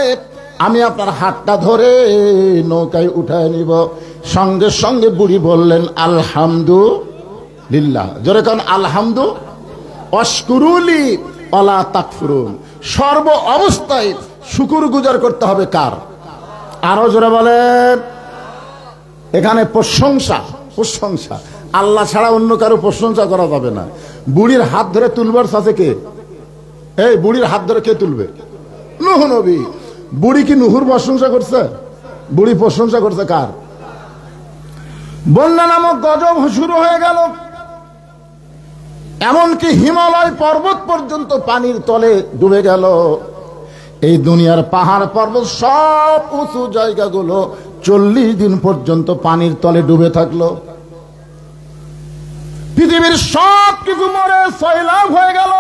আমি আপনার হাতটা ধরে নৌকায় উঠায় নিব। সঙ্গে সঙ্গে বুড়ি বললেন আলহামদুলিল্লাহ। জোরে কোন আলহামদু অশকুরুলি ওয়ালা তাকফুরুন। সর্ব অবস্থায় শুকর গুজার করতে হবে কার? আরো জোরে বলেন। এখানে প্রশংসা, প্রশংসা আল্লাহ ছাড়া অন্য কারো প্রশংসা করা যাবে না। বুড়ির হাত ধরে তুলবার সাথে কে? এই বুড়ির হাত ধরে কে তুলবে? নূহ নবী। বুড়ি কি নূহুর প্রশংসা করছে? বুড়ি প্রশংসা করছে কার? বন্যা নামক গজব শুরু হয়ে গেল। এমনকি হিমালয় পর্বত পর্যন্ত পানির তলে ডুবে গেল। এই দুনিয়ার পাহাড় পর্বত সব উঁচু জায়গাগুলো 40 দিন পর্যন্ত পানির তলে ডুবে থাকলো। পৃথিবীর সব কিছু মরে সয়লাব হয়ে গেল।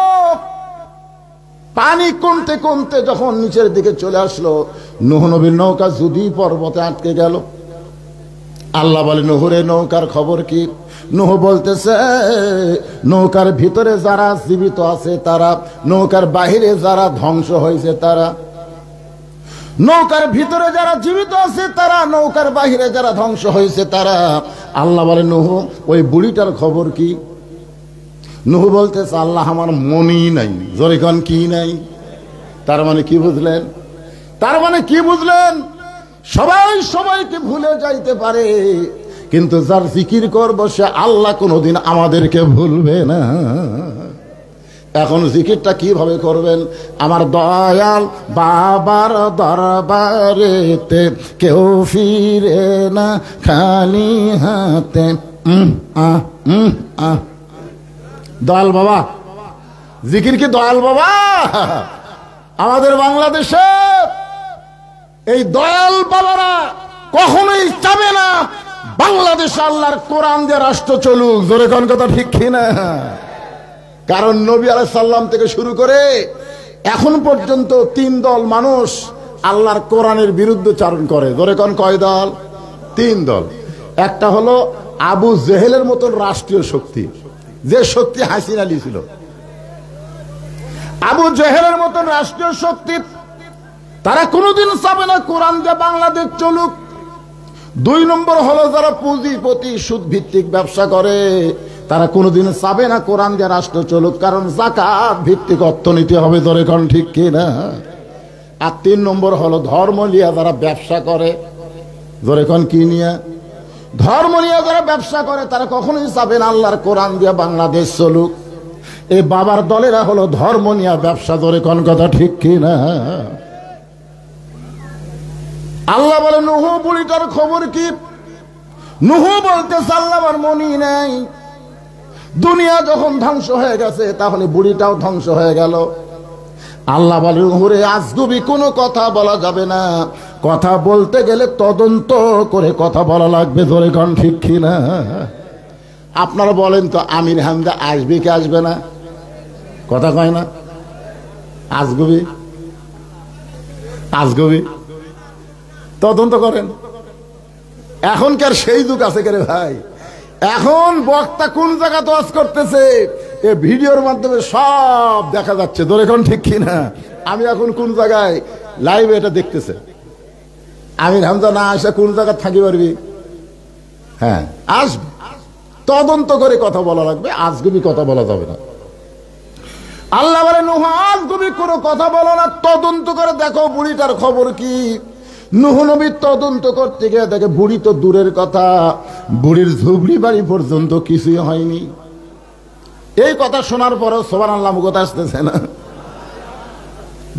পানি কমতে কমতে যখন নিচের দিকে চলে আসলো, নূহ নবীর নৌকা যদি পর্বতে আটকে গেল। আল্লাহ বলে নুহুরে নৌকার খবর কি? নুহ বলতেছে নৌকার ভিতরে যারা জীবিত আছে তারা, নৌকার বাহিরে যারা ধ্বংস হয়েছে তারা। নৌকার ভিতরে যারা জীবিত আছে তারা, নৌকার বাহিরে যারা ধ্বংস হয়েছে তারা। আল্লাহ বলে নুহ ওই বুড়িটার খবর কি? নুহ বলতেছে আল্লাহ আমার মনই নাই। জোরে কোন কি নাই? তার মানে কি বুঝলেন? তার মানে কি বুঝলেন? সবাই সবাইকে ভুলে যাইতে পারে, কিন্তু যার জিকির করবো সে আল্লাহ কোনোদিন আমাদেরকে ভুলবে না। এখন জিকিরটা কিভাবে করবেন? আমার দয়াল বাবার দরবারেতে কেউ ফিরে না খালি হাতে। দয়াল বাবা, জিকির কি দয়াল বাবা? আমাদের বাংলাদেশে এই দয়াল বাবারা কখনোই চাবে না বাংলাদেশ আল্লাহর কোরআন দিয়ে রাষ্ট্র চলুক। জোরে কোন কথা ঠিক কিনা? কারণ নবী আলাইহিস সালাম থেকে শুরু করে এখন পর্যন্ত 3 দল মানুষ আল্লাহর কোরআনের বিরুদ্ধে চারণ করে। জোরে কোন কয় দল? 3 দল। একটা হলো আবু জেহেলের মতন রাষ্ট্রীয় শক্তি, যে শক্তি হাসিনা ছিল। আবু জেহেলের মতন রাষ্ট্রীয় শক্তি, তারা কোনোদিন চাবে না কোরআন দিয়ে বাংলাদেশ চলুক। 2 নম্বর হলো যারা পুঁজিপতি সুদ ভিত্তিক ব্যবসা করে, তারা কোনোদিন চাবে না কোরআন দিয়ে রাষ্ট্র চলুক, কারণ যাকাত ভিত্তিক অর্থনীতি হবে। ধরে কোন ঠিক কিনা? আর 3 নম্বর হলো ধর্ম নিয়ে যারা ব্যবসা করে। ধরে কোন কি নিয়ে? ধর্ম নিয়ে যারা ব্যবসা করে তারা কখনোই চাবে না আল্লাহর কোরআন দিয়ে বাংলাদেশ চলুক। এই বাবার দলেরা হলো ধর্ম নিয়ে ব্যবসা। ধরে কোন কথা ঠিক কিনা? আল্লাহ বলে নুহ বুড়িটার খবর কি? নুহ বলতেছে আল্লাহ আমার মনই নাই। দুনিয়া যখন ধ্বংস হয়ে গেছে তাহলে বুড়িটাও ধ্বংস হয়ে গেল। আল্লাহ বলে নুহুরে আজগুবি কোনো কথা বলা যাবে না, কথা বলতে গেলে তদন্ত করে কথা বলা লাগবে। ধরে কোন ঠিক কিনা? আপনারা বলেন তো আমির হামজা আসবে কি আসবে না? কথা কয় না? আজগুবি আজগুবি তদন্ত করেন। এখনকার সেই যুগ আছে কে রে ভাই? এখন বক্তা কোন জায়গা তো ওয়াজ করতেছে এ ভিডিওর মাধ্যমে সব দেখা যাচ্ছে। ধরে কোন ঠিক কিনা? আমি এখন কোন জায়গায় লাইভে এটা দেখতেছে। আমির হামজা না আসে কোন জায়গা থাকি পারবি? হ্যাঁ আসবে, তদন্ত করে কথা বলা লাগবে, আজগুবি কথা বলা যাবে না। আল্লাহ বলে নুহ আজগুবি কোনো কথা বলো না, তদন্ত করে দেখো বুড়িটার খবর কি। নুহ নবী তদন্ত করতে গিয়ে দেখে বুড়ি তো দূরের কথা, বুড়ির ঝুবড়ি বাড়ি পর্যন্ত কিছুই হয়নি। এই কথা শোনার পরেও সুবহানাল্লাহ মুখত আসতেছে না।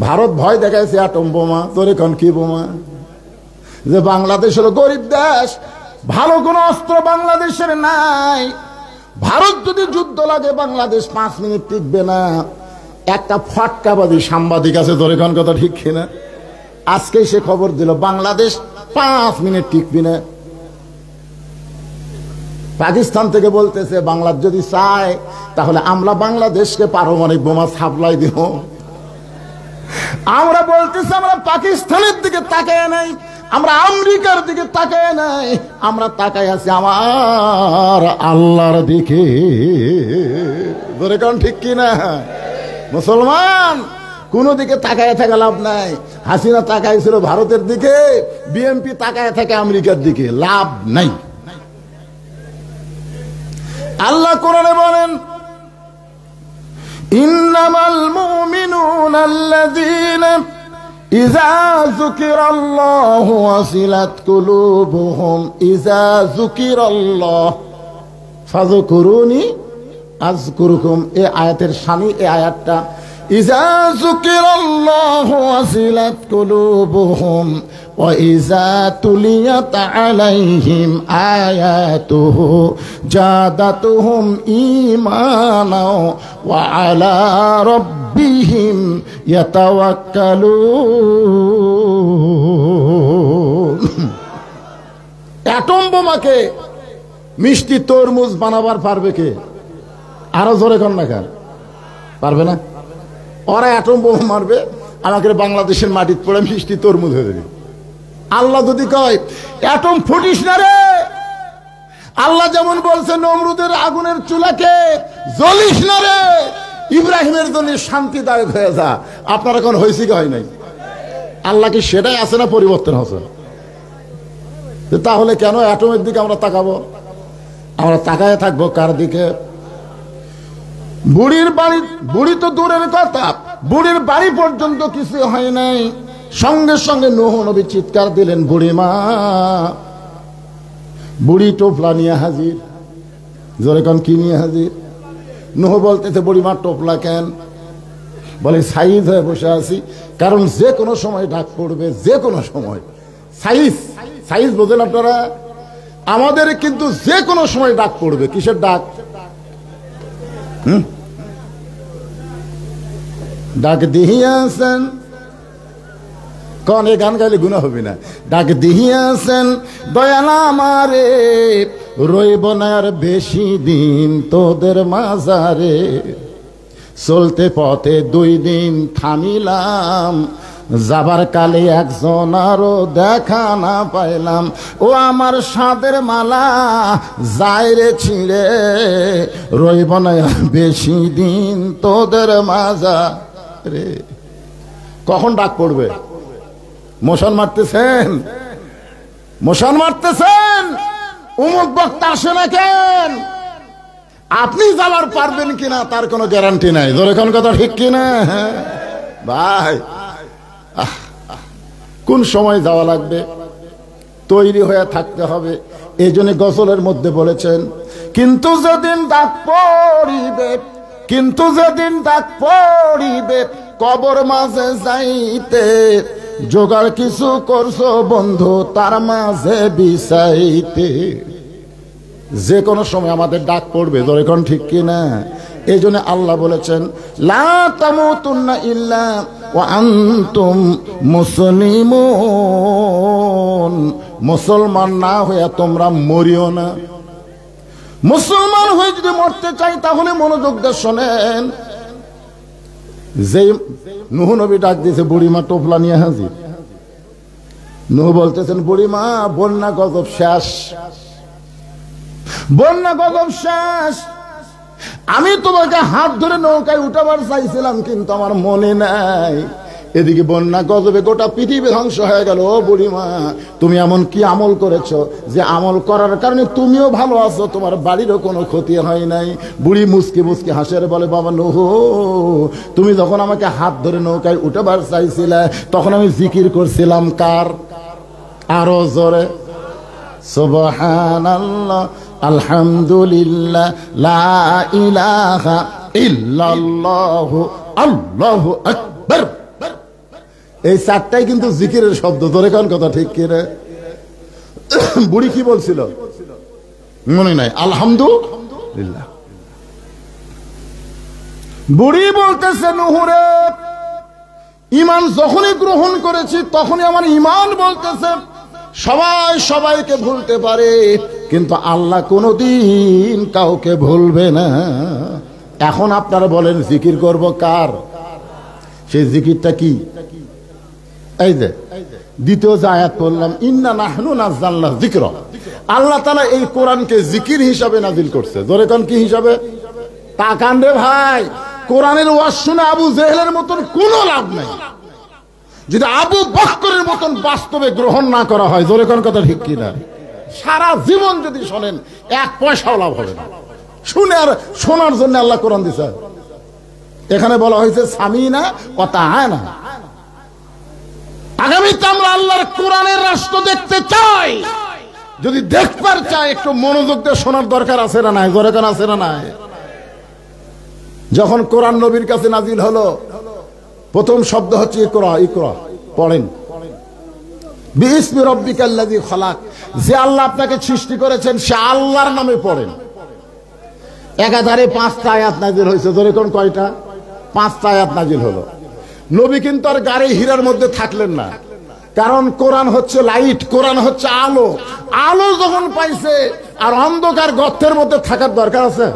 ভারত ভয় দেখাইছে অ্যাটম বোমা। তোরে কোন কি বোমা? যে বাংলাদেশ হলো গরিব দেশ, ভালো কোনো অস্ত্র বাংলাদেশের নাই। ভারত যদি যুদ্ধ লাগে বাংলাদেশ 5 মিনিট টিকবে না। একটা ফটকাবাদী সাংবাদিক আছে। তোরে কোন কথা ঠিক কিনা? আজকে সে খবর দিল বাংলাদেশ 5 মিনিট টিকবি না। পাকিস্তান থেকে বলতেছে বাংলাদেশ যদি চায় তাহলে আমরা বাংলাদেশকে পারমাণবিক বোমা সাপ্লাই দিব। আমরা বলতেছি আমরা পাকিস্তানের দিকে তাকায় নাই, আমরা আমেরিকার দিকে তাকায় নাই, আমরা তাকায় আছি আমার আল্লাহর দিকে। ধরে কোন ঠিক কিনা? মুসলমান কোন দিকে তাকায় থাকা লাভ নাই। হাসিনা তাকাইছিল ভারতের দিকে, বিএনপি তাকায় থাকে আমেরিকার দিকে, লাভ নাই। আল্লাহ কোরআনে বলেন ইন্নামাল মুমিনুনা আল্লাযীনা ইযা যুকিরাল্লাহু ওয়াসিলাত কুলুবুহুম ইযা যুকিরাল্লাহ ফাযকুরুনি আযকুরুকুম। এই আয়াতের শানি এই আয়াতটা ইযা যুকিরাল্লাহু ওয়াসিলাত কুলুবুহুম ওয়া ইযা তুলিয়াত আলাইহিম আয়াতুহু জাদাতুহুম ঈমানা ওয়া আলা রাব্বিহিম ইয়াতাওয়াক্কালুন। অ্যাটম বোমাকে মিষ্টি তরমুজ বানাবার পারবে কে? আরো জোরে কর না কেন? পারবে না। ওরা অ্যাটম বোমা মারবে, আমাকে বাংলাদেশের মাটিতে পড়ে মিষ্টি তরমুজ হয়ে যাবে। আল্লাহ যদি কয় অ্যাটম ফুটিস না রে, আল্লাহ যেমন বলছে নমরুদের আগুনের চুলাকে জ্বলিস না রে, ইব্রাহিমের জন্য শান্তিদায়ক হয়ে যা। আপনার এখন হয়েছে কি হয় নাই? আল্লাহ কি সেটাই আছে না পরিবর্তন হচ্ছে? তাহলে কেন অ্যাটমের দিকে আমরা তাকাবো? আমরা তাকায় থাকবো কার দিকে? বুড়ির বাড়ি, বুড়ি তো দূরের কথা, বুড়ির বাড়ি পর্যন্ত কিছু হয় নাই, সঙ্গে সঙ্গে নূহ নবী চিৎকার দিলেন, বুড়ি মা। বুড়ি টোপলা নিয়ে হাজির। জোরে কোন কি নিয়ে হাজির? নূহ বলতেছে, বুড়ি মা টোপলা কেন? বলে সাইজ হয়ে বসে আছি, কারণ যে কোনো সময় ডাক পড়বে, যে কোনো সময়। সাইজ, সাইজ বোঝেন আপনারা? আমাদের কিন্তু যে কোনো সময় ডাক পড়বে। কিসের ডাক? ডাক দিহিয়াছেন, কনে গান গাইলে গুনাহ হবে না। ডাক দিহিয়াছেন দয়াল আমারে, রইব না আর বেশি দিন তোদের মাঝারে। চলতে পথে 2 দিন থামিলাম, যাবার কালে একজন আরো দেখা না পাইলাম। ও আমার সাদের মালা যায় রে ছিঁড়ে, রইব না বেশি দিন তোদের মাঝারে। কখন ডাক পড়বে? মশান মারতেছেন, মশান মারতেছেন, অমুক বক্তা আসে না কেন? আপনি যাওয়ার পারবেন কিনা তার কোনো গ্যারান্টি নাই। ধরে কোন কথা ঠিক কিনা ভাই? কোন সময় যাওয়া লাগবে, তৈরি হয়ে থাকতে হবে। এই জন্য গজলের মধ্যে বলেছেন, কিন্তু যেদিন ডাক পড়িবে, কিন্তু যেদিন ডাক পড়িবে, কবর মাঝে যাইতে, জোগাড় কিছু করছো বন্ধু তার মাঝে বিছাইতে। যে কোনো সময় আমাদের ডাক পড়বে। ধরে কোন ঠিক কিনা? এই জন্য আল্লাহ বলেছেন, লা তামুতুন্না ইল্লা ওয়া আনতুম মুসলিমুন। মুসলমান না হয়ে তোমরা মরিও না। মুসলমান হয়ে যদি মরতে চাই তাহলে মনোযোগ দিয়ে শোনেন। যে নূহ নবী ডাক দিয়েছে, বুড়িমা টোপলা নিয়ে হাজির। নূহ বলতেছেন, বুড়িমা বন্যা গজব শেষ, বন্যা গজব শেষ। আমি তোমাকে হাত ধরে নৌকায় উঠাবার চাইছিলাম, কিন্তু আমার মনে নাই। এদিকে বন্যা গজবে গোটা পৃথিবী ধ্বংস হয়ে গেল। ও বুড়িমা, তুমি এমন কি আমল করেছো যে আমল করার কারণে তুমিও ভালো আছো, তোমার বাড়িরও কোনো ক্ষতি হয় নাই? বুড়ি মুসকি মুসকি হাসের বলে, বাবা নূহ, তুমি যখন আমাকে হাত ধরে নৌকায় উঠাবার চাইছিলে, তখন আমি জিকির করছিলাম কার? আরো জোরে, সুবহানাল্লাহ, আলহামদুলিল্লাহ, লা ইলাহা ইল্লাল্লাহু, আল্লাহু আকবার। এই চারটাই কিন্তু জিকিরের শব্দ। ধরে কোন কথা ঠিক কি রে? বুড়ি কি বলছিল মনে নাই? আলহামদুলিল্লাহ। বুড়ি বলতেছে, নূহরে ঈমান যখনই গ্রহণ করেছি তখনই আমার ঈমান বলতেছে সবাই সবাইকে ভুলতে পারে, কিন্তু আল্লাহ কোনোদিন কাউকে ভুলবে না। এখন আপনারা বলেন জিকির করব কার? সেই জিকিরটা কি? এই যে দ্বিতীয় যে আয়াত পড়লাম, ইন্না নাহনু নাযালনা যিকরা। আল্লাহ তাআলা এই কোরআনকে জিকির হিসাবে নাজিল করছে। জোরে কোন কি হিসাবে? তাকান রে ভাই, কোরআনের ওয়াজ শুনে আবু জেহেলের মতন কোনো লাভ নাই যদি আবু বকরের মতন বাস্তবে গ্রহণ না করা হয়। জোরে কোন কথা ঠিক কিনা? সারা জীবন যদি শোনেন 1 পয়সাও লাভ হবে না। শুনে আর শোনার জন্য আল্লাহ কোরআন দিয়েছে। এখানে বলা হয়েছে সামিনা ওয়া তাআনা। আগামীতে আমরা আল্লাহর কোরআনের রাষ্ট্র দেখতে চাই। যদি দেখবার চাই একটু মনোযোগ দিয়ে শোনার দরকার আছে না নাই? জোরে কোন আছে না নাই? যখন কোরআন নবীর কাছে নাজিল হলো, প্রথম শব্দ হচ্ছে ইকরা। ইকরা পড়েন, বিইসমি রাব্বিকাল্লাযী খালাক। যে আল্লাহ আপনাকে সৃষ্টি করেছেন সে আল্লাহর নামে পড়েন। একাধারে 5টা আয়াত নাজিল হয়েছে। ধরে কোন কয়টা? 5টা আয়াত নাজিল হলো। নবী কিন্তু আর গাড়ি হীরার মধ্যে থাকলেন না, কারণ কোরআন হচ্ছে লাইট, কোরআন হচ্ছে আলো। আলো যখন পাইছে আর অন্ধকার গর্তের মধ্যে থাকার দরকার আছে?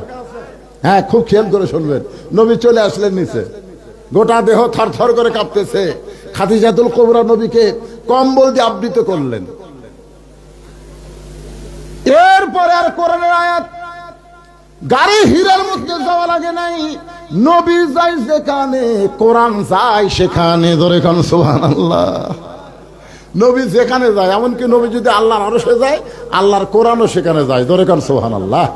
হ্যাঁ, খুব খেয়াল করে শুনবেন। নবী চলে আসলেন নিচে, গোটা দেহ থরথর করে কাঁপতেছে। খাদিজাতুল কুবরা নবীকে কম্বল দিয়ে আবৃত করলেন। এরপরে জায়গার কোরআনের আয়াত। গাড়ি হীরার মধ্যে যাওয়া লাগে নাই, নবী যায় যেখানে কোরআন যায় সেখানে। ধরে কোন সুবহানাল্লাহ। নবী যেখানে যায়, এমনকি নবী যদি আল্লাহর আরশে যায়, আল্লাহর কোরআনও সেখানে যায়। ধরে কোন সুবহানাল্লাহ।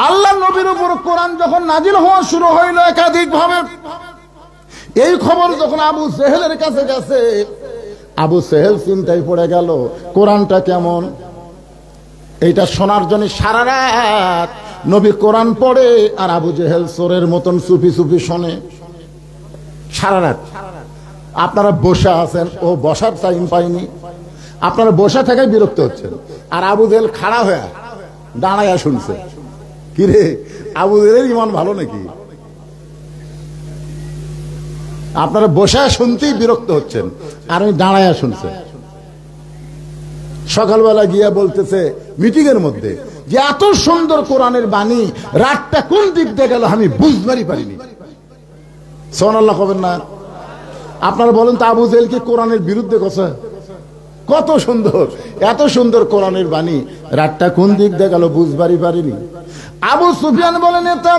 আল্লাহ নবীর উপর কোরআন যখন নাজিল হওয়া শুরু হইল একাধিক ভাবে, এই খবর যখন আবু জেহেলের কাছে গেছে, আবু জেহেল চিন্তায় পড়ে গেল কোরআনটা কেমন। এইটা শোনার জন্য সারা রাত নবী কোরআন পড়ে, আর আবু জেহেল চোরের মতন চুপি চুপি শোনে সারা রাত। আপনারা বসে আছেন, ও বসার টাইম পাইনি, আপনারা বসে থেকে বিরক্ত হচ্ছেন, আর আবু জেহেল খাড়া হয়ে দাঁড়াইয়া শুনছে। কিরে, আবু জেহেলের ইমান ভালো নাকি? আপনারা বসে শুনতেই বিরক্ত হচ্ছেন, আর আমি দাঁড়াইয়া শুনছে। সকালবেলা গিয়া বলতেছে মিটিং এর মধ্যে যে এত সুন্দর কোরআনের বাণী, রাতটা কোন দিক দিয়ে গেল আমি বুঝবারই পারিনি। সুবহানাল্লাহ কবেন না? আপনারা বলেন তো, আবু জেহেল কি কোরআনের বিরুদ্ধে কথা? কত সুন্দর, এত সুন্দর কোরআনের বাণী, রাতটা কোন দিক দিয়ে গেল বুঝবারই পারিনি। আবু সুফিয়ান বলেন, এটা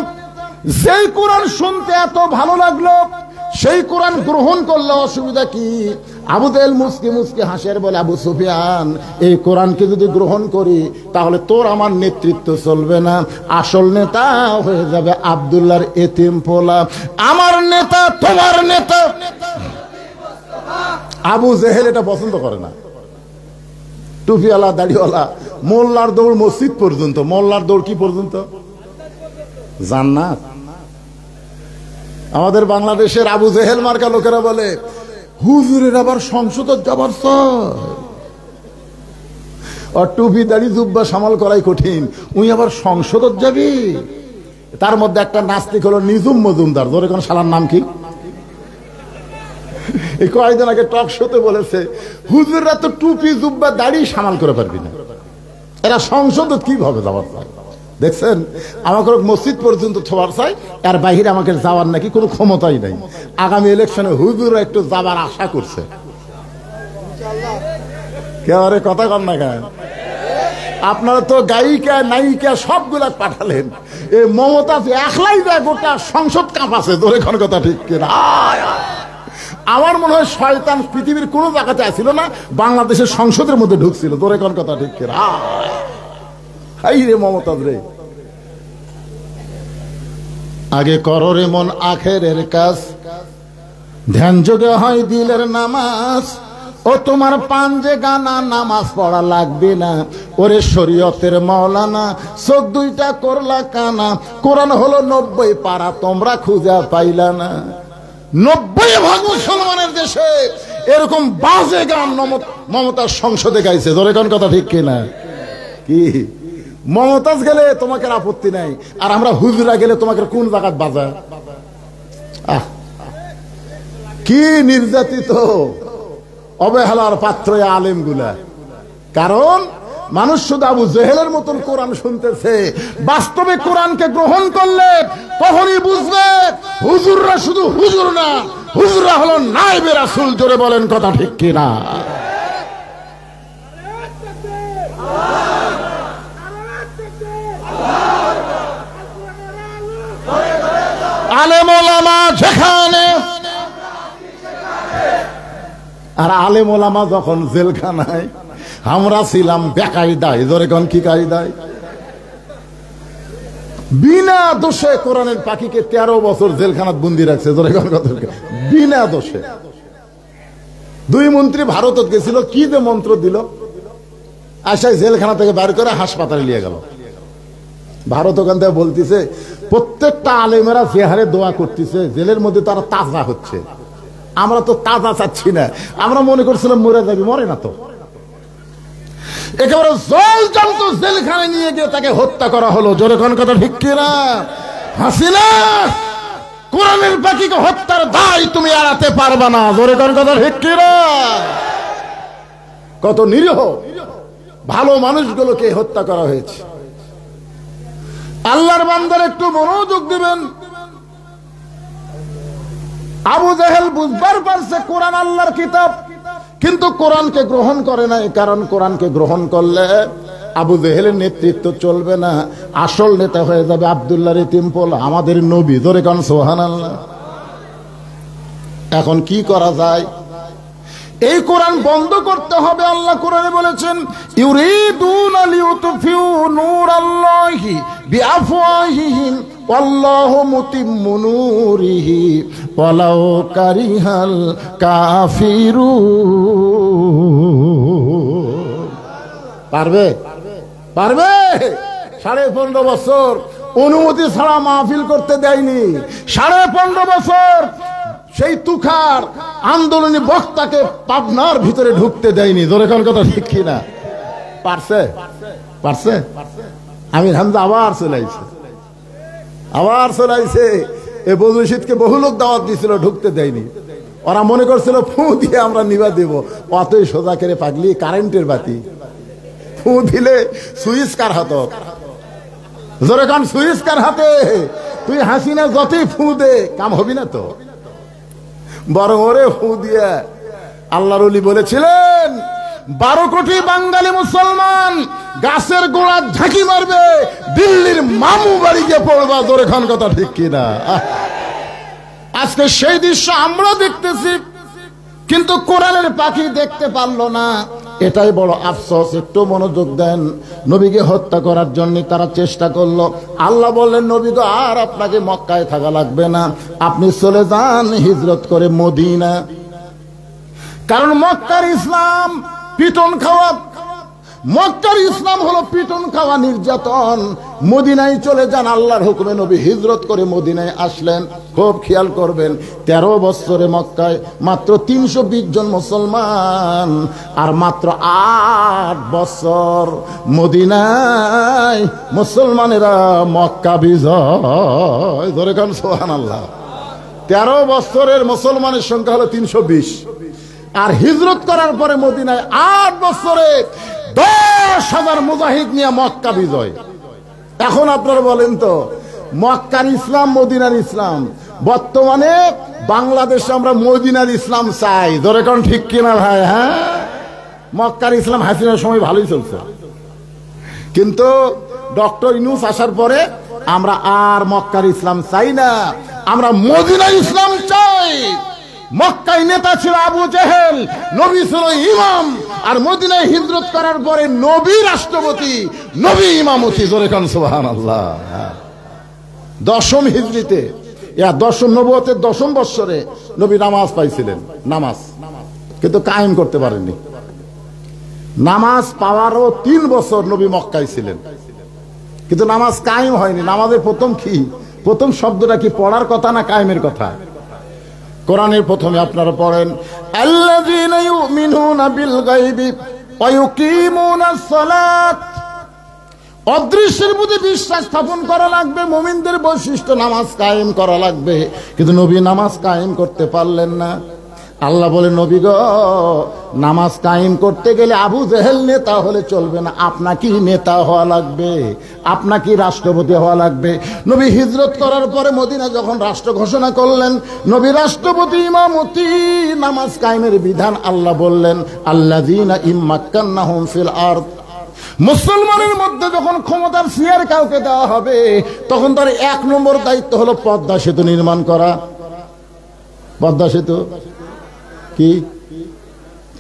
যেই কোরআন শুনতে এত ভালো লাগলো, সেই কোরআন গ্রহণ করলে অসুবিধা কি? আবু জেহেল মুসকি মুসকি হাসের বলে, আবু সুফিয়ান, এই কোরআনকে যদি গ্রহণ করি তাহলে তোর আমার নেতৃত্ব চলবে না, আসল নেতা হয়ে যাবে আব্দুল্লাহর এতিম পোলা, আমার নেতা তোমার নেতা। আবু জেহেল এটা পছন্দ করে না। টুপিওয়ালা দাড়িওয়ালা, মোল্লার দৌড় মসজিদ পর্যন্ত। মোল্লার দৌড় কি পর্যন্ত? জান্নাত। আমাদের বাংলাদেশের আবু জেহেল মার্কা লোকেরা বলে, হুজুরের আবার সংসদ যাবার চায়, আর টুপি দাড়ি জুব্বা সামাল করাই কঠিন, উনি আবার সংসদ যাবি। তার মধ্যে একটা নাস্তিক হলো নিজুম মজুমদার। ধরে কোন শালার নাম কি? এই কয়েকদিন আগে টক শোতে বলেছে, হুজুররা তো টুপি জুব্বা দাড়ি সামাল করে পারবি না, এরা সংসদ কিভাবে যাবার চায়? দেখছেন, আমাকে মসজিদ পর্যন্ত ছোঁয়ার চাই, আর বাহিরে আমাকে যাওয়ার নাকি কোনো ক্ষমতাই নাই। আগামী ইলেকশনে হুজুর একটু যাবার আশা করছে। কেউ কথা কন না কেন? আপনারা তো গায়িকা নায়িকা সবগুলা পাঠালেন, এই মমতাজ একলাই যায় গোটা সংসদ কাঁপাছে। ধরে কোন কথা ঠিক কিনা? আমার মনে হয় শয়তান পৃথিবীর কোন জায়গাতে আসছিল না, বাংলাদেশের সংসদের মধ্যে ঢুকছিল। ধরে কোন কথা ঠিক কিনা? হাই রে মমতাজ রে। আগে করো রে মন আখেরের কাজ, ধ্যান যোগে হয় দিলের নামাজ। ও তোমার পাঞ্জে গানা, নামাজ পড়া লাগবে না। ওরে শরীয়তের মাওলানা, চোখ দুইটা করলা কানা। কোরআন হলো 90 পারা, তোমরা খুঁজা পাইলা না। 90% মুসলমানের দেশে এরকম বাজে গান মমতার সংসদে গাইছে। ধরে কোন কথা ঠিক কিনা? কি মমতাজ গেলে তোমাকে আপত্তি নাই, আর আমরা হুজুরা গেলে তোমাকে কোন জায়গায় বাজা? কি নির্যাতিত অবহেলার পাত্র আলেম গুলা। কারণ মানুষ শুধু আবু জেহেলের মতন কোরআন শুনতেছে, বাস্তবে কোরআনকে গ্রহণ করলে তখনই বুঝবে হুজুররা শুধু হুজুর না, হুজুররা হলো নায়েবে রাসূল। জোরে বলেন কথা ঠিক কিনা? আলেম ওলামা যেখানে, আর আলেম ওলামা যখন জেলখানায়, আমরা ছিলাম বেকায়দায়। ধরে কোন কি কায়দায়? বিনা দোষে কোরআনের পাখিকে 13 বছর জেলখানাত বন্দি রাখছে। ধরে কোন কথা? বিনা দোষে। 2 মন্ত্রী ভারতত গেছিল, কি যে মন্ত্র দিল, আশায় জেলখানা থেকে বাইর করে হাসপাতালে নিয়ে গেল। ভারত ওখান থেকে বলতেছে, প্রত্যেকটা আলেমেরা যে হারে দোয়া করতেছে, জেলের মধ্যে তারা তাজা হচ্ছে। আমরা তো তাজা চাচ্ছি না, আমরা মনে করছিলাম মরে যাবি, মরে না তো। একেবারে জলজন্ত জেলখানায় নিয়ে গিয়ে তাকে হত্যা করা হলো। জোরে কোন কথা ঠিক কিনা? হাসিনা, কোরআনের পাখিকে হত্যার দায় তুমি এড়াতে পারবা না। জোরে কোন কথা ঠিক কিনা? কত নিরীহ ভালো মানুষগুলোকে হত্যা করা হয়েছে। আল্লাহর বান্দার একটু মনোযোগ দিবেন। আবু জেহেল বুঝবার পারছে কোরআন আল্লাহর কিতাব, কিন্তু কোরআনকে গ্রহণ করে নাই, কারণ কোরআনকে গ্রহণ করলে আবু জেহেলের নেতৃত্ব চলবে না, আসল নেতা হয়ে যাবে আব্দুল্লাহ ইতিমপোলা, আমাদের নবী। জোরে কান সুবহানাল্লাহ। এখন কি করা যায়? এই কোরআন বন্ধ করতে হবে। আল্লাহ কোরআনে বলেছেন, ইউরিদুনা লিউতফিউ নূরাল্লাহি বিআফওয়াহিহিম ওয়াল্লাহু মুতিম্মু নূরিহি ওয়ালাউ কারিহাল কাফিরুন। পারবে? 15.5 বছর অনুমতি ছাড়া মাহফিল করতে দেয়নি। 15.5 বছর সেই তুখার আন্দোলনী বক্তাকে পাবনার ভিতরে ঢুকতে দেয়নি। জোরে কোন কথা ঠিক কিনা? পারছে? আমির হামজা আবার চলে আইছে। এই বজুশিদকে বহু লোক দাওয়াত দিয়েছিল, ঢুকতে দেয়নি। ওরা মনে করছিল ফু দিয়ে আমরা নিভা দেব। অতই সোজা করে পাগলি, কারেন্টের বাতি ফু দিলে সুইচ কার হাত? জোরে কান, সুইচ কার হাতে? তুই হাসিনা যতই ফু দে, কাম হবি না তো। বরং ওরে ফু দিয়ে আল্লাহর ওলি বলেছিলেন, 12 কোটি বাঙালি মুসলমান গাছের গোড়া ঝাঁকি মারবে, দিল্লির মামু বাড়ি গিয়ে পড়বা। জোরে খান কথা ঠিক কিনা? আজকে সেই দৃশ্য আমরা দেখতেছি, কিন্তু কোরআনের পাখি দেখতে পারলো না। এটাই বড় আফসোস। একটু মনোযোগ দেন। নবীকে হত্যা করার জন্য তারা চেষ্টা করলো। আল্লাহ বললেন, নবী গো, আর আপনাকে মক্কায় থাকা লাগবে না, আপনি চলে যান হিজরত করে মদিনা। কারণ মক্কার ইসলাম পিটন খাওয়া, মক্কার ইসলাম হলো পিটন খাওয়া, নির্যাতন। মদিনায় চলে যান, আল্লাহর হুকুমে নবী হিজরত করে মদিনায় আসলেন। খুব খেয়াল করবেন, 13 বছরে মক্কায় মাত্র 320 জন মুসলমান, আর মাত্র 8 বছর মদিনায় মুসলমানেরা মক্কা বিজয়। ধরে কান সুবহানাল্লাহ। 13 বছরের মুসলমানের সংখ্যা হলো 320, আর হিজরত করার পরে মদিনায় 8 বছরে 10,000 মুজাহিদ নিয়ে মক্কা বিজয়। এখন আপনারা বলেন তো, মক্কার ইসলাম মদিনার ইসলাম, বর্তমানে বাংলাদেশে আমরা মদিনার ইসলাম চাই। ধরে কোন ঠিক কিনা ভাই? হ্যাঁ, মক্কার ইসলাম হাসিনার সময় ভালোই চলছে, কিন্তু ডক্টর ইউনূস আসার পরে আমরা আর মক্কার ইসলাম চাই না, আমরা মদিনার ইসলাম চাই। মক্কায় নেতা ছিল আবু জেহেল, নবী ছিল ইমাম, আর মদিনায় হিজরত করার পরে নবী রাষ্ট্রপতি, নবী ইমামতি। জোরে কান সুবহানাল্লাহ। 10ম হিজরিতে, 10ম নবুয়তের 10ম বৎসরে নবী নামাজ পাইছিলেন, নামাজ কিন্তু কায়েম করতে পারেননি। নামাজ পাওয়ারও 3 বছর নবী মক্কায় ছিলেন, কিন্তু নামাজ কায়েম হয়নি। নামাজের প্রথম কি? প্রথম শব্দটা কি? পড়ার কথা না কায়েমের কথা? কোরআনের প্রথমে আপনারা পড়েন, আল্লাযীনা ইউমিনুনা বিল গায়বি ওয়া ইউকিমুনাস সালাত। অদৃশ্যের প্রতি বিশ্বাস স্থাপন করা লাগবে, মুমিনদের বৈশিষ্ট্য, নামাজ কায়েম করা লাগবে। কিন্তু নবী নামাজ কায়েম করতে পারলেন না। আল্লাহ বলে, নবী গো, নামাজ কায়েম করতে গেলে আবু জেহেল নেতা হলে চলবে না, আপনাকে নেতা হওয়া লাগবে, আপনাকে রাষ্ট্রপতি হওয়া লাগবে। নবী হিজরত করার পরে মদিনা যখন রাষ্ট্র ঘোষণা করলেন, নবী রাষ্ট্রপতি, ইমামতি, নামাজ কায়েমের বিধান আল্লাহ বললেন, আল্লাযীনা ইম্মাক্কান্নাহুম ফিল আরদ। মুসলমানের মধ্যে যখন ক্ষমতার চেয়ার কাউকে দেওয়া হবে, তখন তার 1 নম্বর দায়িত্ব হলো পদ্মা সেতু নির্মাণ করা। পদ্মা সেতু কি?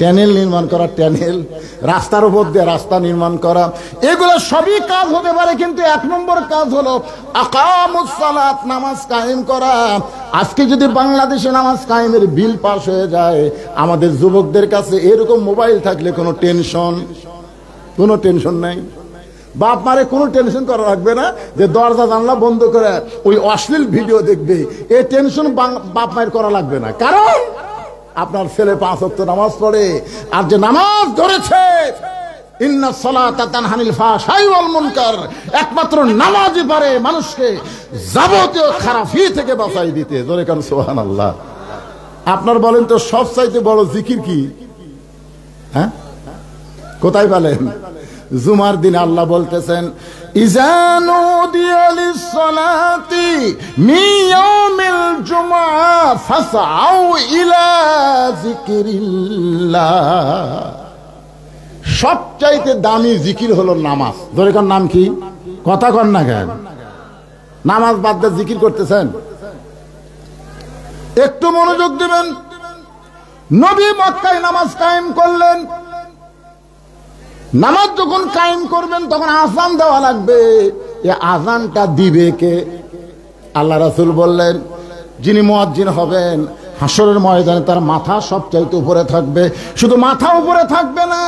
ট্যানেল নির্মাণ করা, ট্যানেল, রাস্তার উপর দিয়ে রাস্তা নির্মাণ করা। এগুলো সবই কাজ হতে পারে, কিন্তু 1 নম্বর কাজ হলো আকামুস সালাত, নামাজ কায়েম করা। আজকে যদি বাংলাদেশে নামাজ কায়েমের বিল পাস হয়ে যায়, আমাদের যুবকদের কাছে এরকম মোবাইল থাকলে কোনো টেনশন নাই। বাপ মারে কোনো টেনশন করা লাগবে না যে দরজা জানলা বন্ধ করে ওই অশ্লীল ভিডিও দেখবে, এই টেনশন বাপ মায়ের করা লাগবে না। কারণ আপনার ছেলে 5 ওয়াক্ত নামাজ পড়ে, আর যে নামাজ ধরেছে, ইন্নাস সালাতা তানহা আনিল ফাহশাই ওয়াল মুনকার, একমাত্র নামাজই পারে মানুষকে যাবতীয় খারাপি থেকে বাঁচাই দিতে। জোরে কান সুবহানাল্লাহ। আপনার বলেন তো, সবচাইতে বড় জিকির কি? হ্যাঁ, কোথায় বলেন? জুমার দিনে আল্লাহ বলতেছেন, ইযা নুদিয়া লিস-সালাতি মিন ইয়াউমিল জুমআ ফাসআউ ইলা যিকরিল্লাহ। সবচাইতে দামি জিকির হলো নামাজ। ধরে কোন নাম কি? কথা কন না কেন? নামাজ বাদ দিয়ে জিকির করতেছেন? একটু মনোযোগ দিবেন। নবী মক্কায় নামাজ কায়েম করলেন। নামাজ যখন কায়েম করবেন তখন আযান দেওয়া লাগবে। এই আযানটা দিবে কে? আল্লাহ রাসূল বললেন, যিনি মুয়াজ্জিন হবেন হাসরের ময়দানে তার মাথা সবচাইতে উপরে থাকবে। শুধু মাথা উপরে থাকবে না,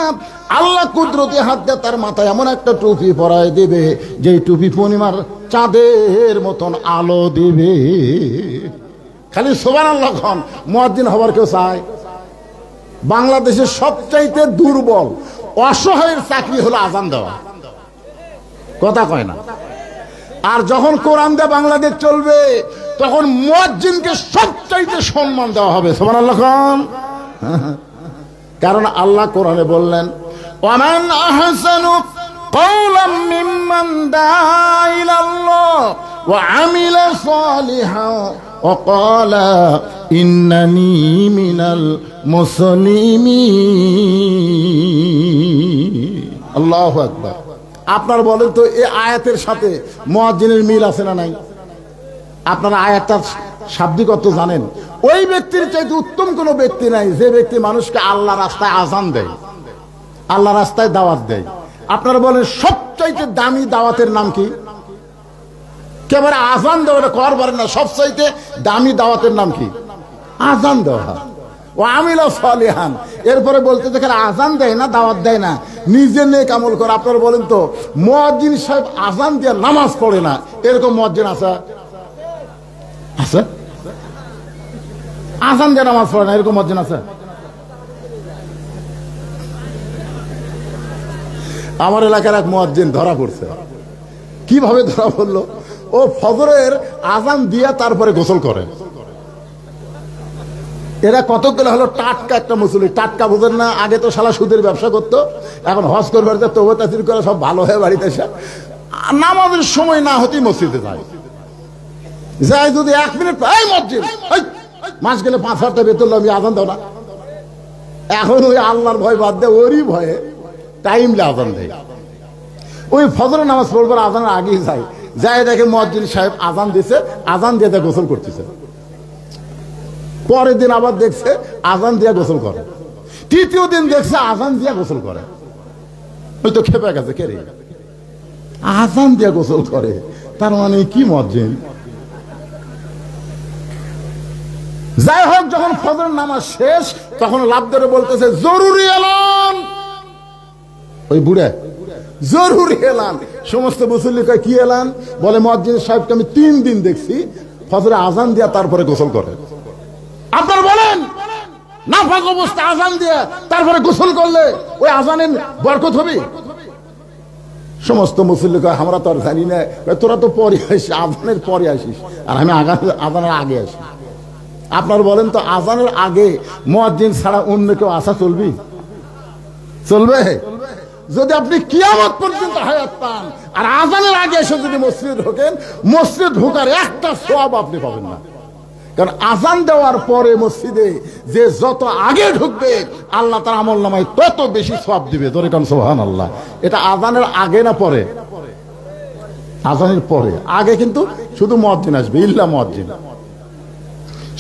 আল্লাহ কুদরতি হাত দিয়ে তার মাথায় এমন একটা টুপি পরায় দিবে যে টুপি পূর্ণিমার চাঁদের মতন আলো দিবে। খালি সুবহানাল্লাহ খান। মুয়াজ্জিন হবার কেউ চায়? বাংলাদেশের সবচাইতে দুর্বল অসহায়ের চাকরি হলো আযান দেওয়া। কথা কয় না। আর যখন কোরআন দিয়ে বাংলাদেশ চলবে তখন মুয়াজ্জিনকে সবচাইতে সম্মান দেওয়া হবে। সুবহানাল্লাহ খান। কারণ আল্লাহ কোরআনে বললেন, ওয়ামান আহসানু কাওলাম মিম্মান দাআ ইলাল্লাহ ওয়া আমিলা সালিহান ওয়া ক্বালা ইন্নানী মিনাল মুসলিমিন। আল্লাহু আকবার। আপনার বলেন তো এই আয়াতের সাথে মুয়াজ্জিনের মিল আছে না নাই? আপনারা আয়াতটা শাব্দিক অর্থ জানেন? ওই ব্যক্তির চাইতে উত্তম কোন ব্যক্তি নাই যে ব্যক্তি মানুষকে আল্লাহ রাস্তায় আযান দেয়, আল্লাহ রাস্তায় দাওয়াত দেয়। আপনারা বলেন সবচাইতে দামি দাওয়াতের নাম কি? কেবল আযান দেওয়া কর পারেন না। সবচাইতে দামি দাওয়াতের নাম কি? আযান দেওয়া। ও আমিলা সালিহান। এরপরে বলতে দেখেন আযান দেয় না, দাওয়াত দেয় না, নিজে নেক আমল করে। আপনারা বলেন তো মুয়াজ্জিন সাহেব আযান দিয়ে নামাজ পড়ে না, এরকম মুয়াজ্জিন আছে? আছে? আযান দিয়ে নামাজ পড়ে না এরকম মুয়াজ্জিন আছে? আমার এলাকার এক মুয়াজ্জিন ধরা পড়ছে। কিভাবে ধরা পড়লো? ও ফজরের আযান দিয়া তারপরে গোসল করে। এরা কতগুলো হলো টাটকা একটা মুসল্লি। টাটকা বোঝেন না? আগে তো শালা সুদের ব্যবসা করতো, এখন হজ করবার তওবা তাসির করে সব ভালো হয়ে বাড়িতে এসে নামাজের সময় না হতেই মসজিদে যায়। যাই যদি 1 মিনিট এই মসজিদ মাস গেলে 5,000 টাকা বেতন আমি আযান দাও না। এখন ওই আল্লাহর ভয় বাদ দেয়, ওরই ভয়ে টাইমলে আযান দেয়। ওই ফজরের নামাজ পড়বার আযানের আগেই যায়, যাই দেখে মুয়াজ্জিন সাহেব আযান দিছে, আযান দিয়ে গোসল করতেছে। পরের দিন আবার দেখছে আযান দিয়া গোসল করে। তৃতীয় দিন দেখছে আযান দিয়া গোসল করে। ওই তো খেপে গেছে, কে রে আযান দিয়া গোসল করে? তার মানে কি মুয়াজ্জিন? যাই হোক, যখন ফজরের নামাজ শেষ তখন লাভ ধরে বলতেছে জরুরি এলান। ওই বুড়া জরুরি এলান। সমস্ত মুসল্লি কয় কি এলান? বলে মুয়াজ্জিন সাহেবকে আমি 3 দিন দেখছি ফজরে আযান দিয়া তারপরে গোসল করে। আপনারা বলেন নাফাক অবস্থা আযান দিয়ে তারপরে গোসল করলে ওই আযানের বরকত হবে? সমস্ত মুসল্লি কয় আমরা তো আর জানি না। তোরা তো পরে আসিস, আযানের পরে আসিস, আর আমি আযানের আগে আসি। আপনারা বলেন তো আযানের আগে মুয়াজ্জিন ছাড়া অন্য কেউ আসা চলবে? চলবে? যদি আপনি কিয়ামত পর্যন্ত হায়াত পান আর আযানের আগে এসে যদি মসজিদে ঢোকেন, মসজিদ ঢোকার একটা সওয়াব আপনি পাবেন না। কারণ আযান দেওয়ার পরে মসজিদে যে যত আগে ঢুকবে আল্লাহ তার আমলনামায় তত বেশি সওয়াব দিবে। ধরে কারণ সুবহানাল্লাহ। এটা আযানের আগে না পরে? আযানের পরে। আগে কিন্তু শুধু মুয়াজ্জিন আসবে, ইল্লা মুয়াজ্জিন।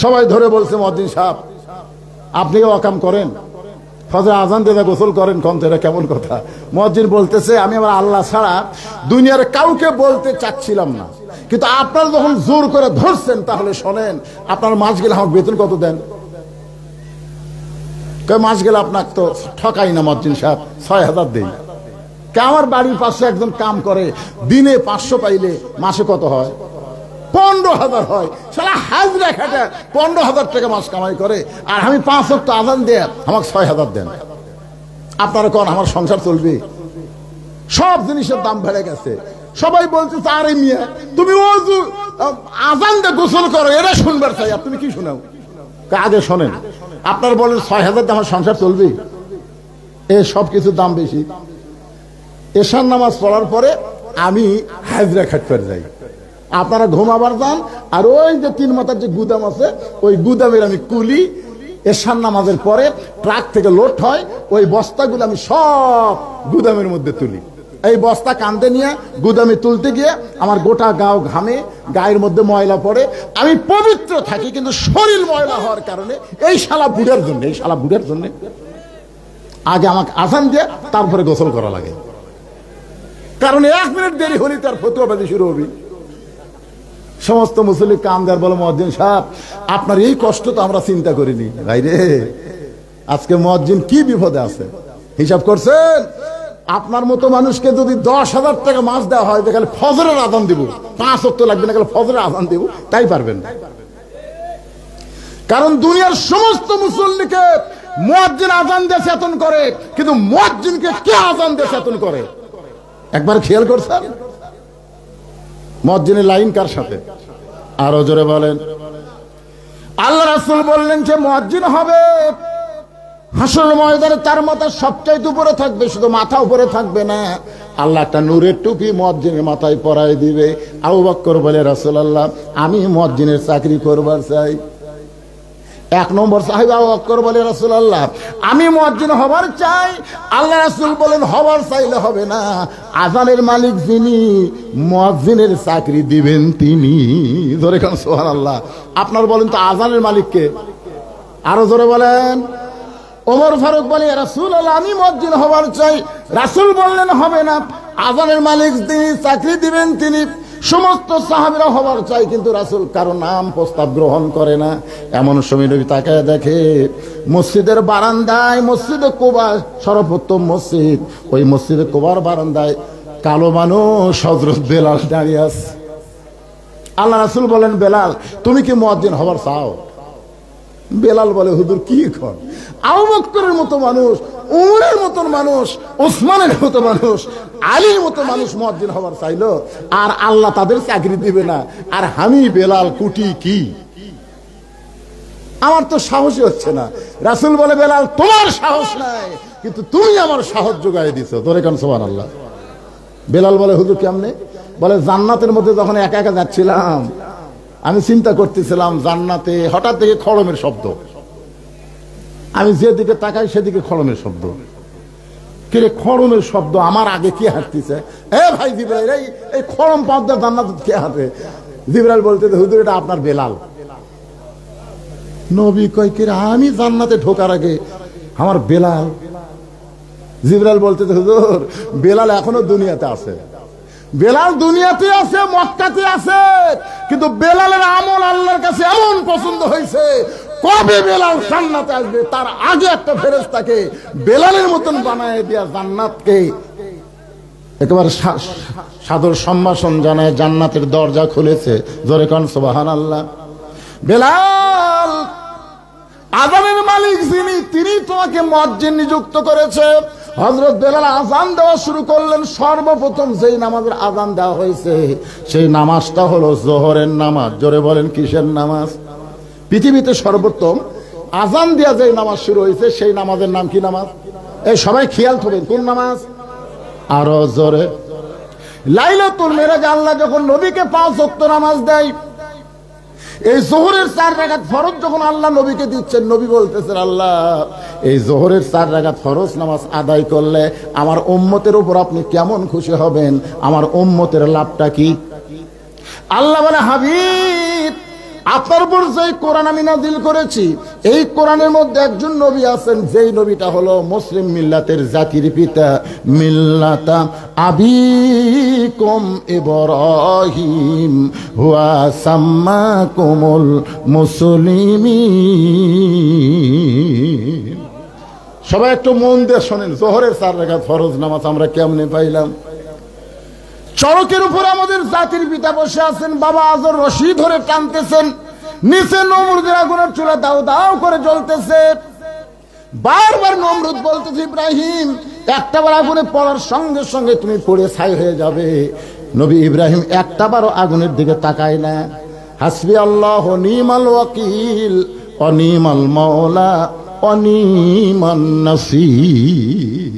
সবাই ধরে বলছে মুয়াজ্জিন সাহেব আপনি ওয়াকাম করেন, ফজর আযান দিয়ে গোসল করেন, কোন তো এটা কেমন কথা? মুয়াজ্জিন বলতেছে আমি আমার আল্লাহ ছাড়া দুনিয়ার কাউকে বলতে চাচ্ছিলাম না, কিন্তু আপনারা যখন জোর করে ধরছেন তাহলে শোনেন, আপনার মাস গেলে আমাকে বেতন কত দেন? মাস গেলে আপনাকে তো ঠকাই না মুয়াজ্জিন সাহেব, 6,000 দেই। আমার বাড়ির পাশে একজন কাম করে, দিনে 500 পাইলে মাসে কত হয়? 15,000 হয়। সারা হাজরা খাটে 15,000 টাকা মাস কামাই করে, আর আমি 5 ওয়াক্ত আযান দিয়ে আমাকে 6,000 দেন। আপনারা কোন আমার সংসার চলবে? সব জিনিসের দাম বেড়ে গেছে। সবাই বলছে আরে মিয়া তুমি আযান দিয়ে গোসল করো, এটা শুনবার চাই। আপনি কি শোনাও? আগে শোনেন। আপনারা বলেন 6,000 দিয়ে আমার সংসার চলবে? এ সব কিছুর দাম বেশি। এশার নামাজ পড়ার পরে আমি হাজরা খাটতে যাই, আপনারা ঘুমাবার যান। আর ওই যে 3 মাথার যে গুদাম আছে, ওই গুদামের আমি কুলি এশার নামাজের পরে ট্রাক থেকে লোড হয়, ওই বস্তাগুলো আমি সব গুদামের মধ্যে তুলি। এই বস্তা কাঁধে নিয়ে গুদামে তুলতে গিয়ে আমার গোটা গাও ঘামে, গায়ের মধ্যে ময়লা পড়ে, আমি পবিত্র থাকি, কিন্তু শরীর ময়লা হওয়ার কারণে এই শালা বুড়ের জন্য আগে আমাকে আজান দিয়ে তারপরে গোসল করা লাগে। কারণ 1 মিনিট দেরি হলে তার ফতোয়াবাজি শুরু হবে। সমস্ত মুসল্লি কামদার বলে, মুয়াজ্জিন সাহেব আপনার এই কষ্ট তো আমরা চিন্তা করিনি। ভাই রে, আজকে মুয়াজ্জিন কি বিপদে আছে হিসাব করছেন? আপনার মতো মানুষকে যদি 10,000 টাকা মাছ দেওয়া হয়, তাহলে ফজরের আজান দিব, 5 ওয়াক্ত লাগবে না, ফজরের আজান দিব, তাই পারবেন না। কারণ দুনিয়ার সমস্ত মুসল্লিকে মুয়াজ্জিন আজান দিয়ে চেতন করে, কিন্তু মুয়াজ্জিনকে কে আজান দিয়ে চেতন করে? একবার খেয়াল করছেন? মুয়াজ্জিনের লাইন কার সাথে? আরো জোরে বলেন। আল্লাহ রাসূল বললেন যে মুয়াজ্জিন হবে হাসরের ময়দানে, তার মাথা সবচাইতে উপরে থাকবে, শুধু মাথা উপরে থাকবে না, আল্লাহ একটা নূরের টুপি মুয়াজ্জিনের মাথায় পরায় দিবে। আবু বকর বলে, রাসূলুল্লাহ আমি মুয়াজ্জিনের চাকরি করবার চাই। 1 নম্বর সাহাবী আবু বকর বলে, রাসূলুল্লাহ আমি মুয়াজ্জিন হবার চাই। আল্লাহ রাসূল বলেন, হবার চাইলে হবে না, আজানের মালিক যিনি, মুয়াজ্জিনের চাকরি দিবেন তিনি। জোরে কান সুবহানাল্লাহ। আপনার বলেন তো আজানের মালিক কে? আরো জোরে বলেন। ওমর ফারুক বলে, রাসূলুল্লাহ আমি মুয়াজ্জিন হবার চাই। রাসূল বললেন, হবে না, আজানের মালিক যিনি, চাকরি দিবেন তিনি। সমস্ত সাহাবীরা হবার চাই, কিন্তু রাসূল কারো নাম প্রস্তাব গ্রহণ করে না। এমন সময় নবী তাকায় দেখে মসজিদের বারান্দায়, মসজিদে কুবা সর্বোত্তম মসজিদ, ওই মসজিদে কুবার বারান্দায় কালো মানুষ হযরত বেলাল দাঁড়িয়ে আছে। আল্লাহ রাসূল বলেন, বেলাল তুমি কি মুয়াজ্জিন হবার চাও? বেলাল বলে, হুজুর কি এখন? আবু বকরের মতো মানুষ, উমরের মতন মানুষ, ওসমানের মতো মানুষ, আলীর মতো মানুষ মুয়াজ্জিন হবার চাইলো, আর আল্লাহ তাদের চাকরি দিবে না, আর আমি বেলাল কুটি কি? আমার তো সাহসই হচ্ছে না। রাসূল বলে, বেলাল তোমার সাহস নাই, কিন্তু তুমি আমার সাহস যোগায় দিছো। তোরে কান সুবহানাল্লাহ। বেলাল বলে, হুজুর কেমনে? বলে, জান্নাতের মধ্যে যখন একা একা যাচ্ছিলাম, আমি চিন্তা করতেছিলাম জান্নাতে, হঠাৎ থেকে খড়মের শব্দ, আমি যেদিকে তাকাই সেদিকে খড়মের শব্দ। কিরে খড়মের শব্দ, আমার আগে কে হাঁটতেছে? এ ভাই জিবরাইল, এই খড়ম পাদ্দা জান্নাতে কে হাঁটে? জিবরাইল বলতে, হুজুর এটা আপনার বেলাল। নবী কয়, কিরে আমি জান্নাতে ঢোকার আগে আমার বেলাল? জিবরাইল বলতে, হুজুর বেলাল এখনো দুনিয়াতে আছে, বেলাল দুনিয়াতে আছে, মক্কাতে আছে, কিন্তু বেলালের আমল আল্লাহর কাছে এমন পছন্দ হয়েছে, কবে বেলাল জান্নাতে আসবে তার আগে একটা ফেরেশতাকে বেলালের মতন বানায় দিয়া জান্নাতকে একেবারে সাদর সম্ভাষণ জানায় জান্নাতের দরজা খুলেছে। জোরে কান সুবহানাল্লাহ। বেলাল আযানের মালিক যিনি, তিনি তোমাকে মুয়াজ্জিন নিযুক্ত করেছে। হযরত বেলাল আযান দেওয়া শুরু করলেন। সর্বপ্রথম যেই নামাজের আযান দেওয়া হয়েছে সেই নামাজটা হলো যোহরের নামাজ। জোরে বলেন কিসের নামাজ? পৃথিবীতে সর্বোত্তম আযান দেওয়া যেই নামাজ শুরু হয়েছে সেই নামাজের নাম কি নামাজ? এই সবাই খেয়াল করবেন, কোন নামাজ? আরো জোরে। লাইলাতুল মিরাজ আল্লাহ যখন নবীকে 5 ওয়াক্ত নামাজ দেয়, এই যোহরের 4 রাকাত ফরজ যখন আল্লাহ নবীকে দিচ্ছেন, নবী বলতেছেন, আল্লাহ এই যোহরের 4 রাকাত ফরজ নামাজ আদায় করলে আমার উম্মতের উপর আপনি কেমন খুশি হবেন, আমার উম্মতের লাভটা কি? আল্লাহ বলে, হাবিব আপনার উপর যেই কোরআন আমি নাযিল করেছি, এই কোরআনের মধ্যে একজন নবী আছেন, যেই নবীটা হলো মুসলিম মিল্লাতের জাতির পিতা, মিল্লাতা আবিকুম ইব্রাহিম হুয়া সাম্মাকুমুল মুসলিমিন। সবাই একটু মন দিয়ে শোনেন, যোহরের 4 রাকাত ফরজ নামাজ আমরা কেমনে পাইলাম? চড়কের উপর আমাদের জাতির পিতা বসে আছেন, বাবা আজর রশি ধরে টানতেছেন, নিচে নমরুদের আগুনের চুলা দাও দাও করে জ্বলতেছে। বারবার নমরুদ বলতেছে, ইব্রাহিম একটাবার আগুনে পড়ার সঙ্গে সঙ্গে তুমি পড়ে ছাই হয়ে যাবে। নবী ইব্রাহিম একটাবারও আগুনের দিকে তাকায় না। হাসবি আল্লাহ নিমাল ওয়াকিল অনিমাল মাওলা অনিমান নাসির।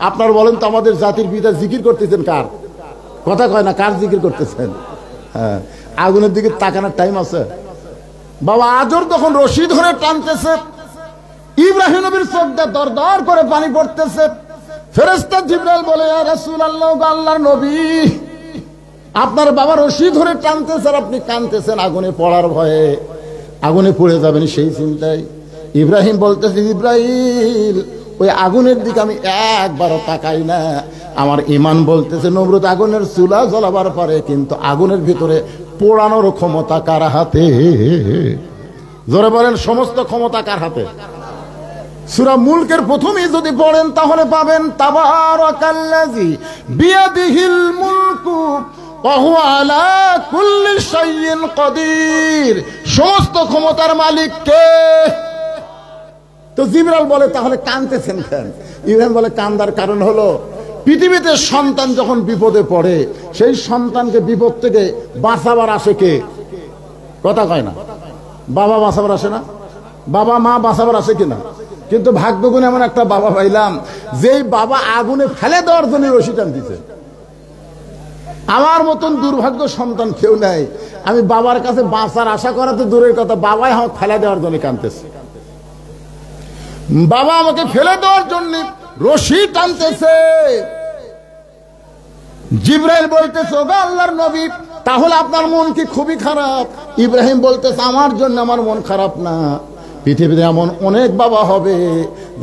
আপনার বলেন তো আমাদের জাতির পিতা জিকির করতেছেন কার? কথা কয় না, কার জিকির করতেছেন? হ্যাঁ, আগুনের দিকে তাকানোর টাইম আছে? বাবা আজর তখন রশি ধরে টানতেছে, ইব্রাহিম নবীর চোখ দিয়ে দর দর করে পানি পড়তেছে। ফেরেশতা জিবরাইল বলে, ইয়া রাসূলুল্লাহ, আল্লাহর নবী, আপনার বাবা রশি ধরে টানতেছে আর আপনি কাঁদতেছেন আগুনে পড়ার ভয়ে, আগুনে পড়ে যাবেন সেই চিন্তায়। ইব্রাহিম বলতেছে, জিবরাইল, ওই আগুনের দিকে আমি একবারও তাকাই না। আমার ঈমান বলতেছে নমরুদ আগুনের চুলা জ্বলাবার পারে, কিন্তু আগুনের ভিতরে পোড়ানোর ক্ষমতা কার হাতে? জোরে বলেন, সমস্ত ক্ষমতা কার হাতে? সূরা মুলকের প্রথমেই যদি পড়েন তাহলে পাবেন, তাবারাকাল্লাযী বিয়াদিহিল মুলকু ওয়া হুয়া আলা কুল্লি শাইইন কাদির। সমস্ত ক্ষমতার মালিক কে? তো জিবরাইল বলে, তাহলে কাঁদতেছেন কেন? ইব্রাহিম বলে, কান্দার কারণ হলো পৃথিবীতে সন্তান যখন বিপদে পড়ে, সেই সন্তানকে বিপদ থেকে বাঁচাবার আসে কে? কথা কয় না। বাবা বাঁচাবার আসে না? বাবা মা বাঁচাবার আসে কিনা? কিন্তু ভাগ্যগুণে এমন একটা বাবা পাইলাম, যেই বাবা আগুনে ফেলে দেওয়ার জন্য রশি টানতেছে। আমার মতন দুর্ভাগ্য সন্তান কেউ নাই। আমি বাবার কাছে বাঁচার আশা করা তো দূরের কথা, বাবাই আমাকে ফেলে দেওয়ার জন্য কাঁদতেছে। বাবা আমাকে ফেলে দেওয়ার জন্য রশি টানতেছে। জিবরাইল বলতেছে, ওগো আল্লাহর নবী, তাহলে আপনার মন কি খুবই খারাপ? ইব্রাহিম বলতেছে, আমার জন্য আমার মন খারাপ না। পৃথিবীতে এমন অনেক বাবা হবে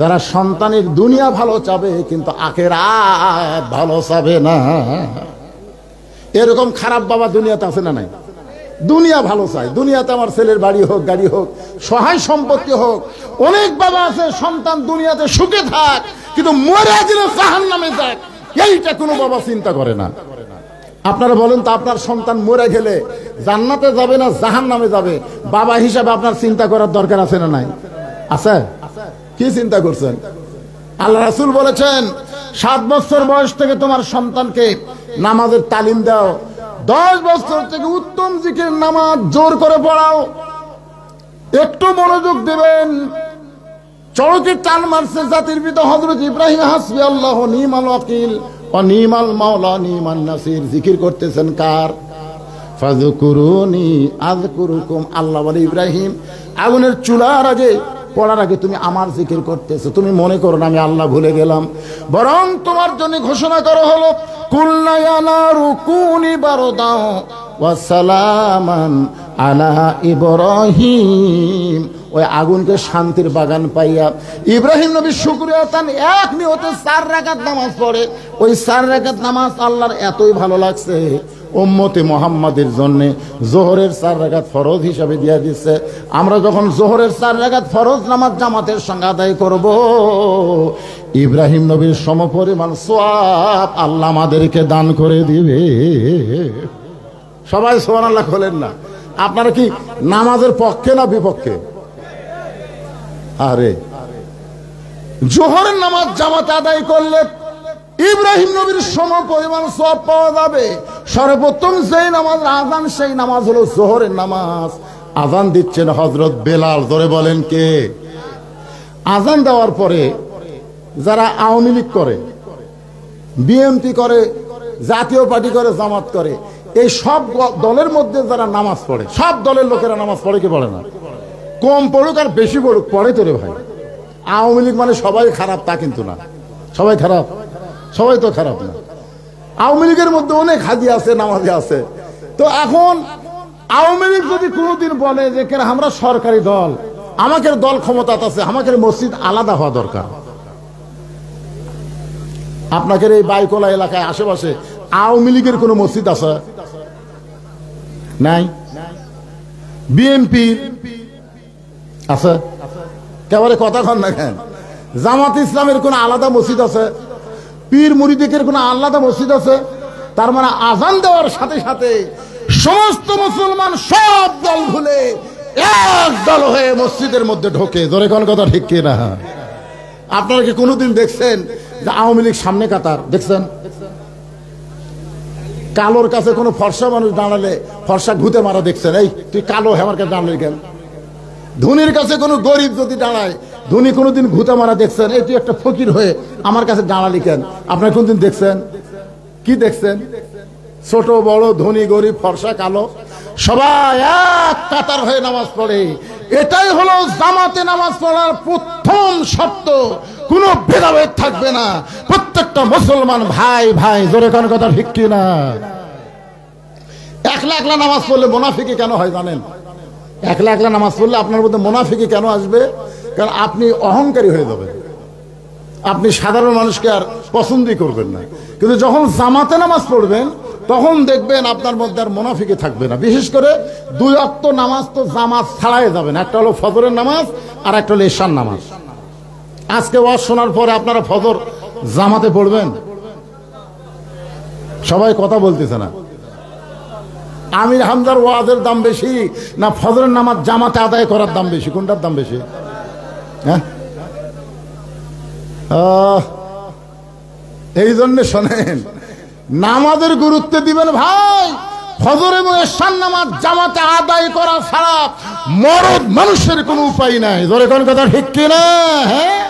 যারা সন্তানের দুনিয়া ভালো চাবে কিন্তু আখিরাত ভালো চাবে না। এরকম খারাপ বাবা দুনিয়াতে আছে না নাই? দুনিয়া ভালো চাই, দুনিয়াতে আমার ছেলের বাড়ি হোক, গাড়ি হোক, সহায় সম্পত্তি হোক। অনেক বাবা আছে সন্তান দুনিয়াতে সুখে থাক, কিন্তু মরে গেলে জাহান্নামে যাক, এইটা কোনো বাবা চিন্তা করে না। আপনারা বলেন তো, আপনার সন্তান মরে গেলে জান্নাতে যাবে না জাহান্নামে যাবে? বাবা হিসাবে আপনার চিন্তা করার দরকার আছে না নাই? আছে? কি চিন্তা করছেন? আল্লাহ রাসূল বলেছেন, 7 বছর বয়স থেকে তোমার সন্তানকে নামাজের তালিম দাও, 10 বছর থেকে উত্তম জিকির নামাজ জোর করে পড়াও। একটু মনোযোগ দেবেন। চরকের টান মারছে জাতির পিতা হযরত ইব্রাহিম, হাসবি আল্লাহ নিমাল ওয়াকিল ও নিমাল মাওলা নিমান নাসির। জিকির করতেছেন কার? ফাযকুরুনি আযকুরুকুম। আল্লাহ বলে, ইব্রাহিম, আগুনের চুলার আগে পড়ার আগে তুমি আমার জিকির করতেছো, তুমি মনে করো না আমি আল্লাহ ভুলে গেলাম। বরং তোমার জন্য ঘোষণা করা হলো, কুলনা ইয়া নারু কুনি বারদাও ওয়া সালামান আলা ইব্রাহিম। ওই আগুনকে শান্তির বাগান পাইয়া ইব্রাহিম নবী শুকরিয়া তান এক নিয়তে 4 রাকাত নামাজ পড়ে। ওই 4 রাকাত নামাজ আল্লাহর এতই ভালো লাগছে, উম্মতে মুহাম্মাদের জন্য যোহরের 4 রাকাত ফরজ হিসাবে দিয়ে দিচ্ছে। আমরা যখন যোহরের 4 রাকাত ফরজ নামাজ জামাতের সঙ্গে আদায় করব, ইব্রাহিম নবীর সমপরিমাণ সওয়াব আল্লাহ আমাদেরকে দান করে দিবে। সবাই সুবহানাল্লাহ বলেন না? আপনারা কি নামাজের পক্ষে না বিপক্ষে? আরে যোহরের নামাজ জামাতে আদায় করলে ইব্রাহিম নবীর সমপরিমাণ সওয়াব পাওয়া যাবে। সর্বপ্রথম যেই নামাজ আযান, সেই নামাজ হলো যোহরের নামাজ। আযান দিচ্ছেন হযরত বেলাল। ধরে বলেন কে? আযান দেওয়ার পরে যারা আওয়ামী লীগ করে, বিএনপি করে, জাতীয় পার্টি করে, জামাত করে, এই সব দলের মধ্যে যারা নামাজ পড়ে, সব দলের লোকেরা নামাজ পড়ে কি পড়ে না? কম পড়ুক আর বেশি পড়ুক, পড়ে তো রে ভাই। আওয়ামী লীগ মানে সবাই খারাপ তা কিন্তু না। সবাই খারাপ? সবাই তো খারাপ না। আওয়ামী লীগের মধ্যে অনেক হাজি আছে, নামাজি আছে। তো এখন আওয়ামী লীগ যদি কোনোদিন বলে যে কেন আমরা সরকারি দল, আমাদের দল ক্ষমতা আছে, আমাদের মসজিদ আলাদা হওয়া দরকার। আপনাদের এই বাইকোলা এলাকায় আশেপাশে আওয়ামী লীগের কোন মসজিদ আছে? নাই। বিএনপি আছে? কেবলে কথা কন না কেন? জামাত ইসলামের কোন আলাদা মসজিদ আছে? পীর মুরিদের কোন আলাদা মসজিদ আছে? তার মানে আযান দেওয়ার সাথে সাথে সমস্ত মুসলমান সব দল ভুলে এক দল হয়ে মসজিদের মধ্যে ঢোকে। ধরে কোন কথা ঠিক কি না? আপনারা কি কোনোদিন দেখছেন যে আওয়ামী লীগ সামনে কাতার? দেখছেন? কালোর কাছে কোনো ফর্সা মানুষ দাঁড়ালে ফর্সা ঘুতে মারা দেখছেন? এই তুই কালো, আমার কাছে দাঁড়ালি কেন? ধনীর কাছে কোনো গরিব যদি দাঁড়ায়, ধনী কোনোদিন ঘুতে মারা দেখছেন? এই তুই একটা ফকির হয়ে আমার কাছে দাঁড়ালি কেন? আপনারা কোনদিন দেখছেন? কি দেখছেন? ছোট বড় ধনী গরিব ফর্সা কালো সবাই এক কাতার হয়ে নামাজ পড়ে। এটাই হলো জামাতে নামাজ পড়ার প্রথম শর্ত। কোনো ভেদাভেদ থাকবে না, প্রত্যেকটা মুসলমান ভাই ভাই। জোরে কোন কথা ঠিক কিনা? একলা একলা নামাজ পড়লে মুনাফিকি কেন হয় জানেন? একলা একলা নামাজ পড়লে আপনার মধ্যে মুনাফিকি কেন আসবে? কারণ আপনি অহংকারী হয়ে যাবেন, আপনি সাধারণ মানুষকে আর পছন্দই করবেন না। কিন্তু যখন জামাতে নামাজ পড়বেন তখন দেখবেন আপনার মধ্যে আর মুনাফিকি থাকবে না। বিশেষ করে 2 ওয়াক্ত নামাজ তো জামাত ছাড়াই যাবেন। একটা হলো ফজরের নামাজ আর একটা হলো ইশার নামাজ। আজকে ওয়াজ শোনার পরে আপনারা ফজর জামাতে পড়বেন? সবাই কথা বলতেছে না। আমির হামজার ওয়াজের দাম বেশি না ফজরের নামাজ জামাতে আদায় করার দাম বেশি? কোনটার দাম বেশি? হ্যাঁ, এই জন্য শোনেন, নামাজের গুরুত্ব দিবেন ভাই। ফজর এবং ইশার নামাজ জামাতে আদায় করা ছাড়া মরদ মানুষের কোনো উপায় নাই। ধরে কোন কথা ঠিক কিনা? হ্যাঁ,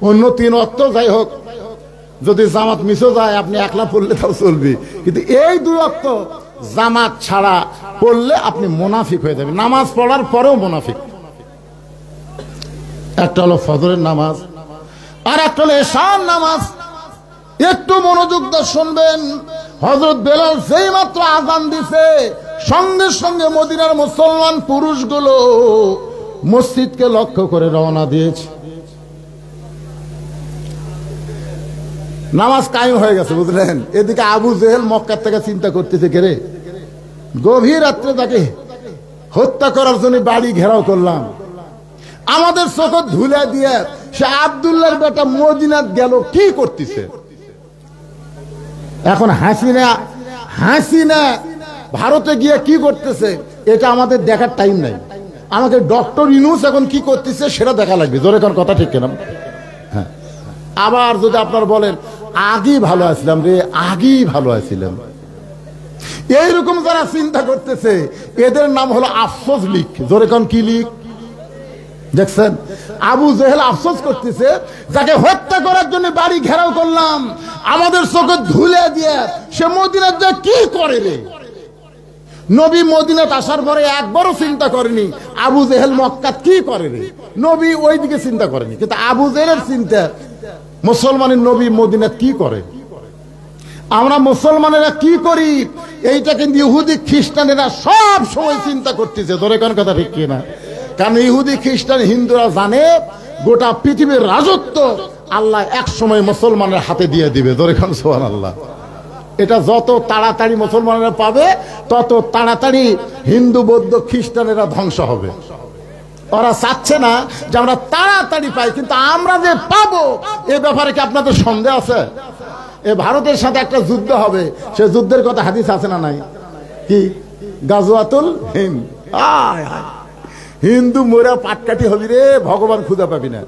অন্য 3 ওয়াক্ত যাই হোক, যদি জামাত মিসও যায় আপনি একলা পড়লে তাও চলবে, কিন্তু এই 2 ওয়াক্ত জামাত ছাড়া পড়লে আপনি মুনাফিক হয়ে যাবেন, নামাজ পড়ার পরেও মুনাফিক। একটা হলো ফজরের নামাজ আর একটা হলো ইশার নামাজ। একটু মনোযোগ দিয়ে শুনবেন। হযরত বেলাল যেই মাত্র আযান দিছে সঙ্গে সঙ্গে মদিনার মুসলমান পুরুষগুলো মসজিদকে লক্ষ্য করে রওনা দিয়েছে। নামাজ কায়েম হয়ে গেছে, বুঝলেন? এদিকে আবু জেহেল মক্কা থেকে চিন্তা করতেছে, কে রে গভীর রাত্রে তাকে হত্যা করার জন্য বাড়ি ঘেরাও করলাম, আমাদের চোখ ধুলে দিয়ে সে আব্দুল্লাহর বেটা মদিনাত গেল, কি করতেছে? এখন হাসিনা ভারতে গিয়ে কি করতেছে এটা আমাদের দেখার টাইম নাই। আমাকে ডক্টর ইউনূস এখন কি করতেছে সেটা দেখা লাগবে। জোরে কোন কথা ঠিক কিনা? হ্যাঁ। আবার যদি আপনার বলেন আগেই ভালো আছিলাম রে, আগেই ভালো আছিলাম, এইরকম যারা চিন্তা করতেছে এদের নাম হলো আফসোস লীগ। জোরে কোন কি লীগ? দেখছেন, আবু জেহেল আফসোস করতেছে, যাকে হত্যা করার জন্য বাড়ি ঘেরাও করলাম আমাদের চোখে ধুলে দিয়ে সে মদিনাত যা কি করে রে। নবী মদিনাত আসার পরে একবারও চিন্তা করেনি আবু জেহেল মক্কাত কি করে রে। নবী ওই দিকে চিন্তা করেনি, কিন্তু আবু জেহেলের চিন্তা মুসলমানের নবী মদিনাত কি করে, আমরা মুসলমানেরা কি করি, এইটা কিন্তু ইহুদি খ্রিস্টানেরা সব সময় চিন্তা করতেছে। ধরে কোন কথা ঠিক কিনা? কারণ ইহুদি খ্রিস্টান হিন্দুরা জানে গোটা পৃথিবীর রাজত্ব আল্লাহ এক সময় মুসলমানের হাতে দিয়ে দিবে। ধরে কোন সুবহানাল্লাহ। এটা যত তাড়াতাড়ি মুসলমানেরা পাবে তত তাড়াতাড়ি হিন্দু বৌদ্ধ খ্রিস্টানেরা ধ্বংস হবে। ওরা চাচ্ছে না যে আমরা তাড়াতাড়ি পাই, কিন্তু আমরা যে পাবো এ ব্যাপারে কি আপনাদের সন্দেহ আছে? এ ভারতের সাথে একটা যুদ্ধ হবে, সে যুদ্ধের কথা হাদিস আছে না নাই? কি গাজওয়াতুল হিন্দ। হিন্দু মোরা পাটকাঠি হবি রে, ভগবান খুঁজে পাবি না।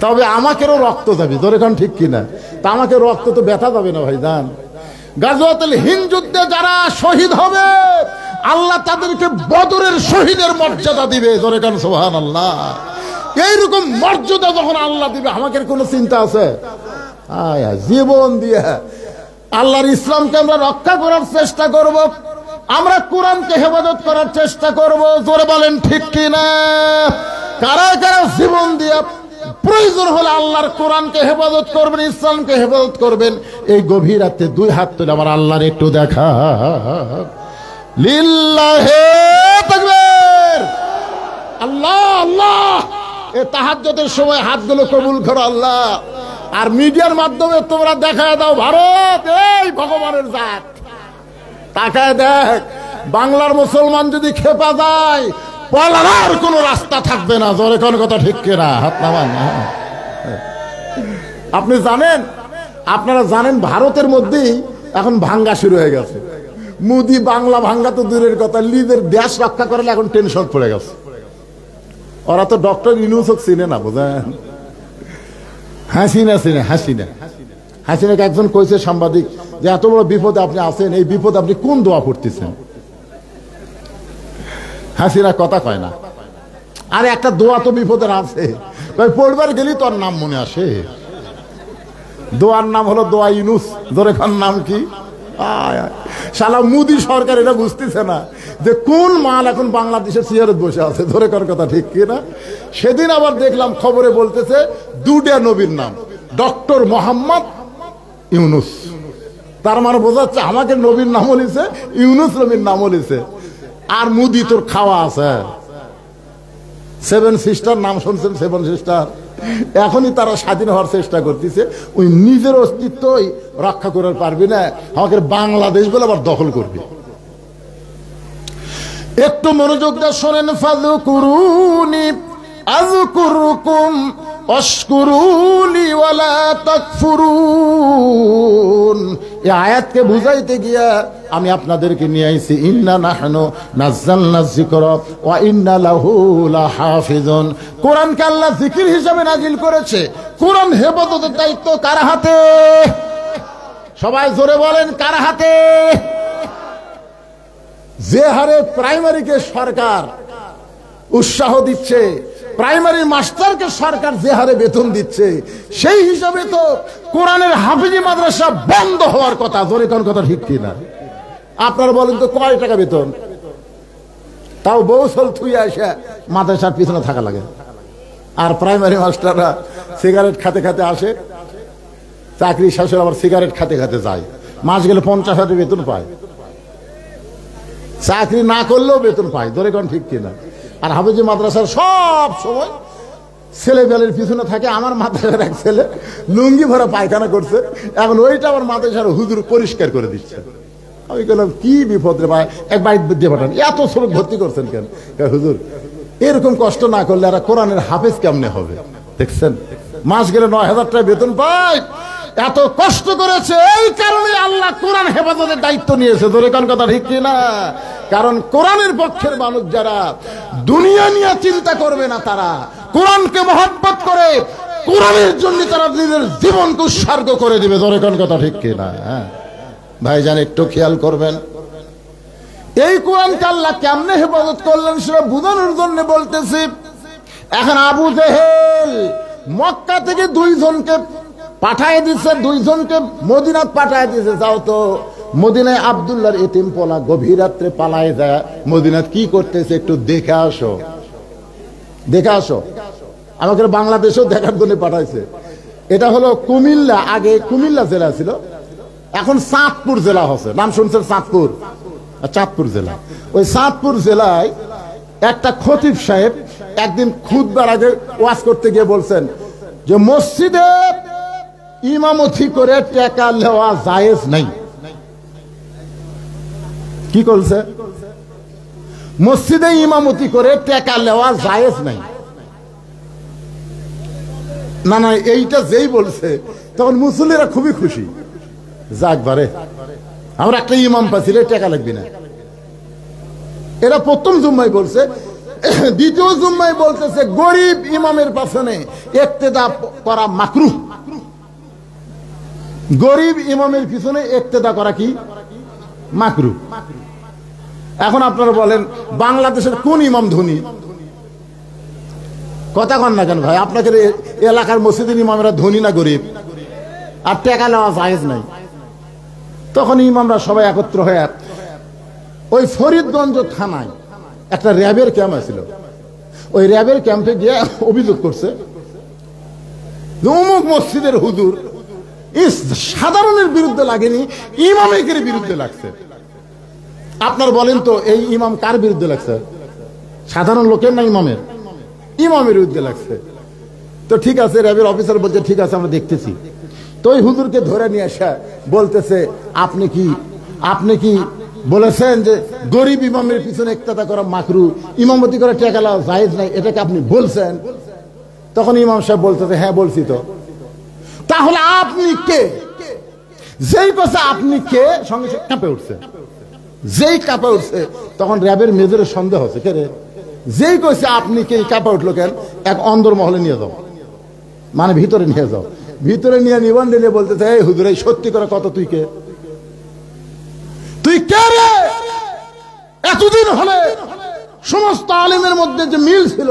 তবে আমাকেও রক্ত যাবে। ধরে কোন ঠিক কিনা? তা আমাকে রক্ত তো ব্যথা যাবে না ভাই জান। গাজওয়াতুল হিন্দ যুদ্ধে যারা শহীদ হবে আল্লাহ তাদেরকে বদরের শহীদের মর্যাদা দিবে। ধরে কোন সুবহানাল্লাহ। এইরকম মর্যাদা যখন আল্লাহ দিবে আমাকে কোনো চিন্তা আছে? জীবন দিয়ে আল্লাহর ইসলামকে আমরা রক্ষা করার চেষ্টা করব, আমরা কোরআনকে হেফাজত করার চেষ্টা করব। জোরে বলেন ঠিক কিনা? কারা কারা জীবন দিয়ে প্রয়োজন হলে আল্লাহর কোরআনকে হেফাজত করবেন, ইসলামকে হেফাজত করবেন? এই গভীর রাতে 2 হাত তুলে আমার আল্লাহর একটু দেখা। লিল্লাহে তাকবীর। আল্লাহ আল্লাহ। এই তাহাজ্জুদের সময় হাতগুলো কবুল করো আল্লাহ। আর মিডিয়ার মাধ্যমে তোমরা দেখায় দাও ভারত এই ভগবানের জাত। তাকায় দেখ, বাংলার মুসলমান যদি খেপা যায় পালার কোনো রাস্তা থাকবে না। জোরে কোন কথা ঠিক কিনা? হাত নামান। আপনি জানেন, আপনারা জানেন ভারতের মধ্যেই এখন ভাঙ্গা শুরু হয়ে গেছে। মোদি বাংলা ভাঙ্গা তো দূরের কথা, নিজের দেশ রক্ষা করলে এখন টেনশন পড়ে গেছে। ওরা তো ডক্টর ইউনূস চিনে না, বোঝেন? হাসিনা চিনে। হাসিনাকে একজন কইছে সাংবাদিক যে এত বড় বিপদে আপনি আছেন, এই বিপদ আপনি কোন দোয়া পড়তেছেন? হাসিনা কথা কয় না। আরে একটা দোয়া তো বিপদের আছে, পড়বার গেলেই তোর নাম মনে আসে। দোয়ার নাম হলো দোয়া ইউনুস। ধরে খান নাম কি? শালা মোদি সরকার এটা বুঝতেছে না যে কোন মাল এখন বাংলাদেশের চেয়ারে বসে আছে। ধরে কার কথা ঠিক কিনা? সেদিন আবার দেখলাম খবরে বলতেছে দুটা নবীর নাম, ডক্টর মোহাম্মদ ইউনুস। তার মানে বোঝাচ্ছে আমাকে নবীর নামও নিছে, ইউনুস নবীর নামও নিছে। আর মোদি তোর খাওয়া আছে। সেভেন সিস্টার নাম শুনছেন? সেভেন সিস্টার এখনই তারা স্বাধীন হওয়ার চেষ্টা করতেছে। ওই নিজের অস্তিত্বই রক্ষা করতে পারবি না, আমাকে বাংলাদেশ বলে আবার দখল করবি। একটু মনোযোগ দিয়ে শোনেন। ফাযকুরুনি আযকুরুকুম ওয়াশকুরুলি ওয়ালা তাকফুরুন। এই আয়াতকে বুঝাইতে গিয়া আমি আপনাদেরকে নিয়ে আইছি ইন্না নাহনু নাযালনা যিকরা ওয়া ইন্না লাহু লাহাফিজুন। কোরআনকে আল্লাহ জিকির হিসাবে নাজিল করেছে। কোরআন হেফাজতের দায়িত্ব কার হাতে? সবাই জোরে বলেন, কার হাতে? যে হারে প্রাইমারিকে সরকার উৎসাহ দিচ্ছে, প্রাইমারি মাস্টারকে সরকার যে হারে বেতন দিচ্ছে, সেই হিসাবে তো কোরআনের হাফিজি মাদ্রাসা বন্ধ হওয়ার কথা। জোরে কোন কথা ঠিক কিনা? আপনারা বলেন তো কয় টাকা বেতন? তাও বৌসল থুই আসে মাদ্রাসার পিছনে থাকা লাগে। আর প্রাইমারি মাস্টাররা সিগারেট খাতে খাতে আসে, চাকরি শেষে আবার সিগারেট খাতে খাতে যায়, মাস গেলে 50,000 বেতন পায়। চাকরি না করলেও বেতন পায়। ধরে কোন ঠিক কিনা? আর হাফেজি মাদ্রাসার সব সময় ছেলেবেলের পিছনে থাকে। আমার মাদ্রাসার এক ছেলে লুঙ্গি ভরা পায়খানা করছে, এখন ওইটা আমার মাদ্রাসার হুজুর পরিষ্কার করে দিচ্ছে। আমি বললাম কি বিপদ রে ভাই, এক বাইট দিয়ে পাঠান, এত শ্রমিক ভর্তি করছেন কেন? হুজুর এরকম কষ্ট না করলে এরা কোরআনের হাফেজ কেমনে হবে? দেখছেন মাস গেলে 9,000 টাকা বেতন পায়। এত কষ্ট করেছে, এই কারণে আল্লাহ কোরআন হেফাজতের দায়িত্ব নিয়েছে। ধরে কোন কথা ঠিক কিনা? কারণ কোরআনের পক্ষের মানুষ যারা দুনিয়া নিয়ে চিন্তা করবে না, তারা কোরআনকে মহব্বত করে কোরআনের জন্য তারা নিজের জীবনকে উৎসর্গ করে দিবে। ধরে কোন কথা ঠিক কিনা? ভাইজান একটু খেয়াল করবেন, এই কোরআনকে আল্লাহ কেমনে হেফাজত করলেন সেটা বোঝানোর জন্য বলতেছি। এখন আবু জেহেল মক্কা থেকে 2 জনকে পাঠায় দিচ্ছে, 2 জনকে মদিনাত পাঠায় দিচ্ছে। যাও তো মদিনায় আব্দুল্লাহর এতিম পোলা গভীর রাত্রে পালায় যায়, মদিনাত কি করতেছে একটু দেখে আসো, দেখে আসো। আমাকে বাংলাদেশেও দেখার জন্য পাঠাইছে। এটা হলো কুমিল্লা, আগে কুমিল্লা জেলা ছিল, এখন চাঁদপুর জেলা হচ্ছে। নাম শুনছেন? চাঁদপুর, চাঁদপুর জেলা। ওই চাঁদপুর জেলায় একটা খতিব সাহেব একদিন খুতবার আগে ওয়াজ করতে গিয়ে বলছেন যে মসজিদে ইমামতি করে টাকা নেওয়া জায়েজ নাই। কি করছে? মসজিদে ইমামতি করে টাকা নেওয়া জায়েজ নাই। না না, এইটা যেই বলছে তখন মুসল্লিরা খুবই খুশি। যাক বারে, আমরা একটা ইমাম পাচ্ছি, টাকা লাগবে না। এরা প্রথম জুম্মায় বলছে। দ্বিতীয় জুম্মায় বলতেছে গরিব ইমামের পেছনে ইক্তেদা করা মাকরুহ। গরিব ইমামের পিছনে ইক্তেদা করা কি মাকরুহ। এখন আপনারা বলেন বাংলাদেশের কোন ইমাম ধনী? কথা কন না কেন ভাই? আপনাদের এলাকার মসজিদের ইমামেরা ধনী না গরিব? আর টাকা নেওয়া জায়েজ নাই। তখন ইমামরা সবাই একত্র হয়ে ওই ফরিদগঞ্জ থানায় একটা র্যাবের ক্যাম্প ছিল, ওই র্যাবের ক্যাম্পে গিয়ে অভিযোগ করছে অমুক মসজিদের হুজুর সাধারণের বিরুদ্ধে লাগেনি, ইমামের বিরুদ্ধে লাগছে। আপনার বলেন তো এই ইমাম কার বিরুদ্ধে লাগছে? সাধারণ লোকের না ইমামের? ইমামের বিরুদ্ধে লাগছে। তো ঠিক আছে, র্যাবের অফিসার বলছে ঠিক আছে আমরা দেখতেছি। তো ওই হুজুরকে ধরে নিয়ে আসা বলতেছে আপনি কি বলেছেন যে গরিব ইমামের পিছনে ইক্তেদা করা মাকরুহ, ইমামতি করে টাকা নেওয়া জায়েজ নাই, এটাকে আপনি বলছেন? তখন ইমাম সাহেব বলতেছে হ্যাঁ বলছি। তো তাহলে আপনি কে? যেই কথা আপনি কে সঙ্গে সঙ্গে কাঁপে উঠছে। যেই কাঁপে উঠছে তখন র্যাবের মেজরের সন্দেহ হচ্ছে কে রে? যেই কইছে আপনি কে, কাঁপে উঠলো কেন? এক অন্দর মহলে নিয়ে যাও, মানে ভিতরে নিয়ে যাও। ভিতরে নিয়ে নিবন্ধ নিয়ে বলতেছে এই হুজুর এই সত্যি করে কত, তুই কে? তুই কে রে? এতদিন হলে সমস্ত আলেমের মধ্যে যে মিল ছিল,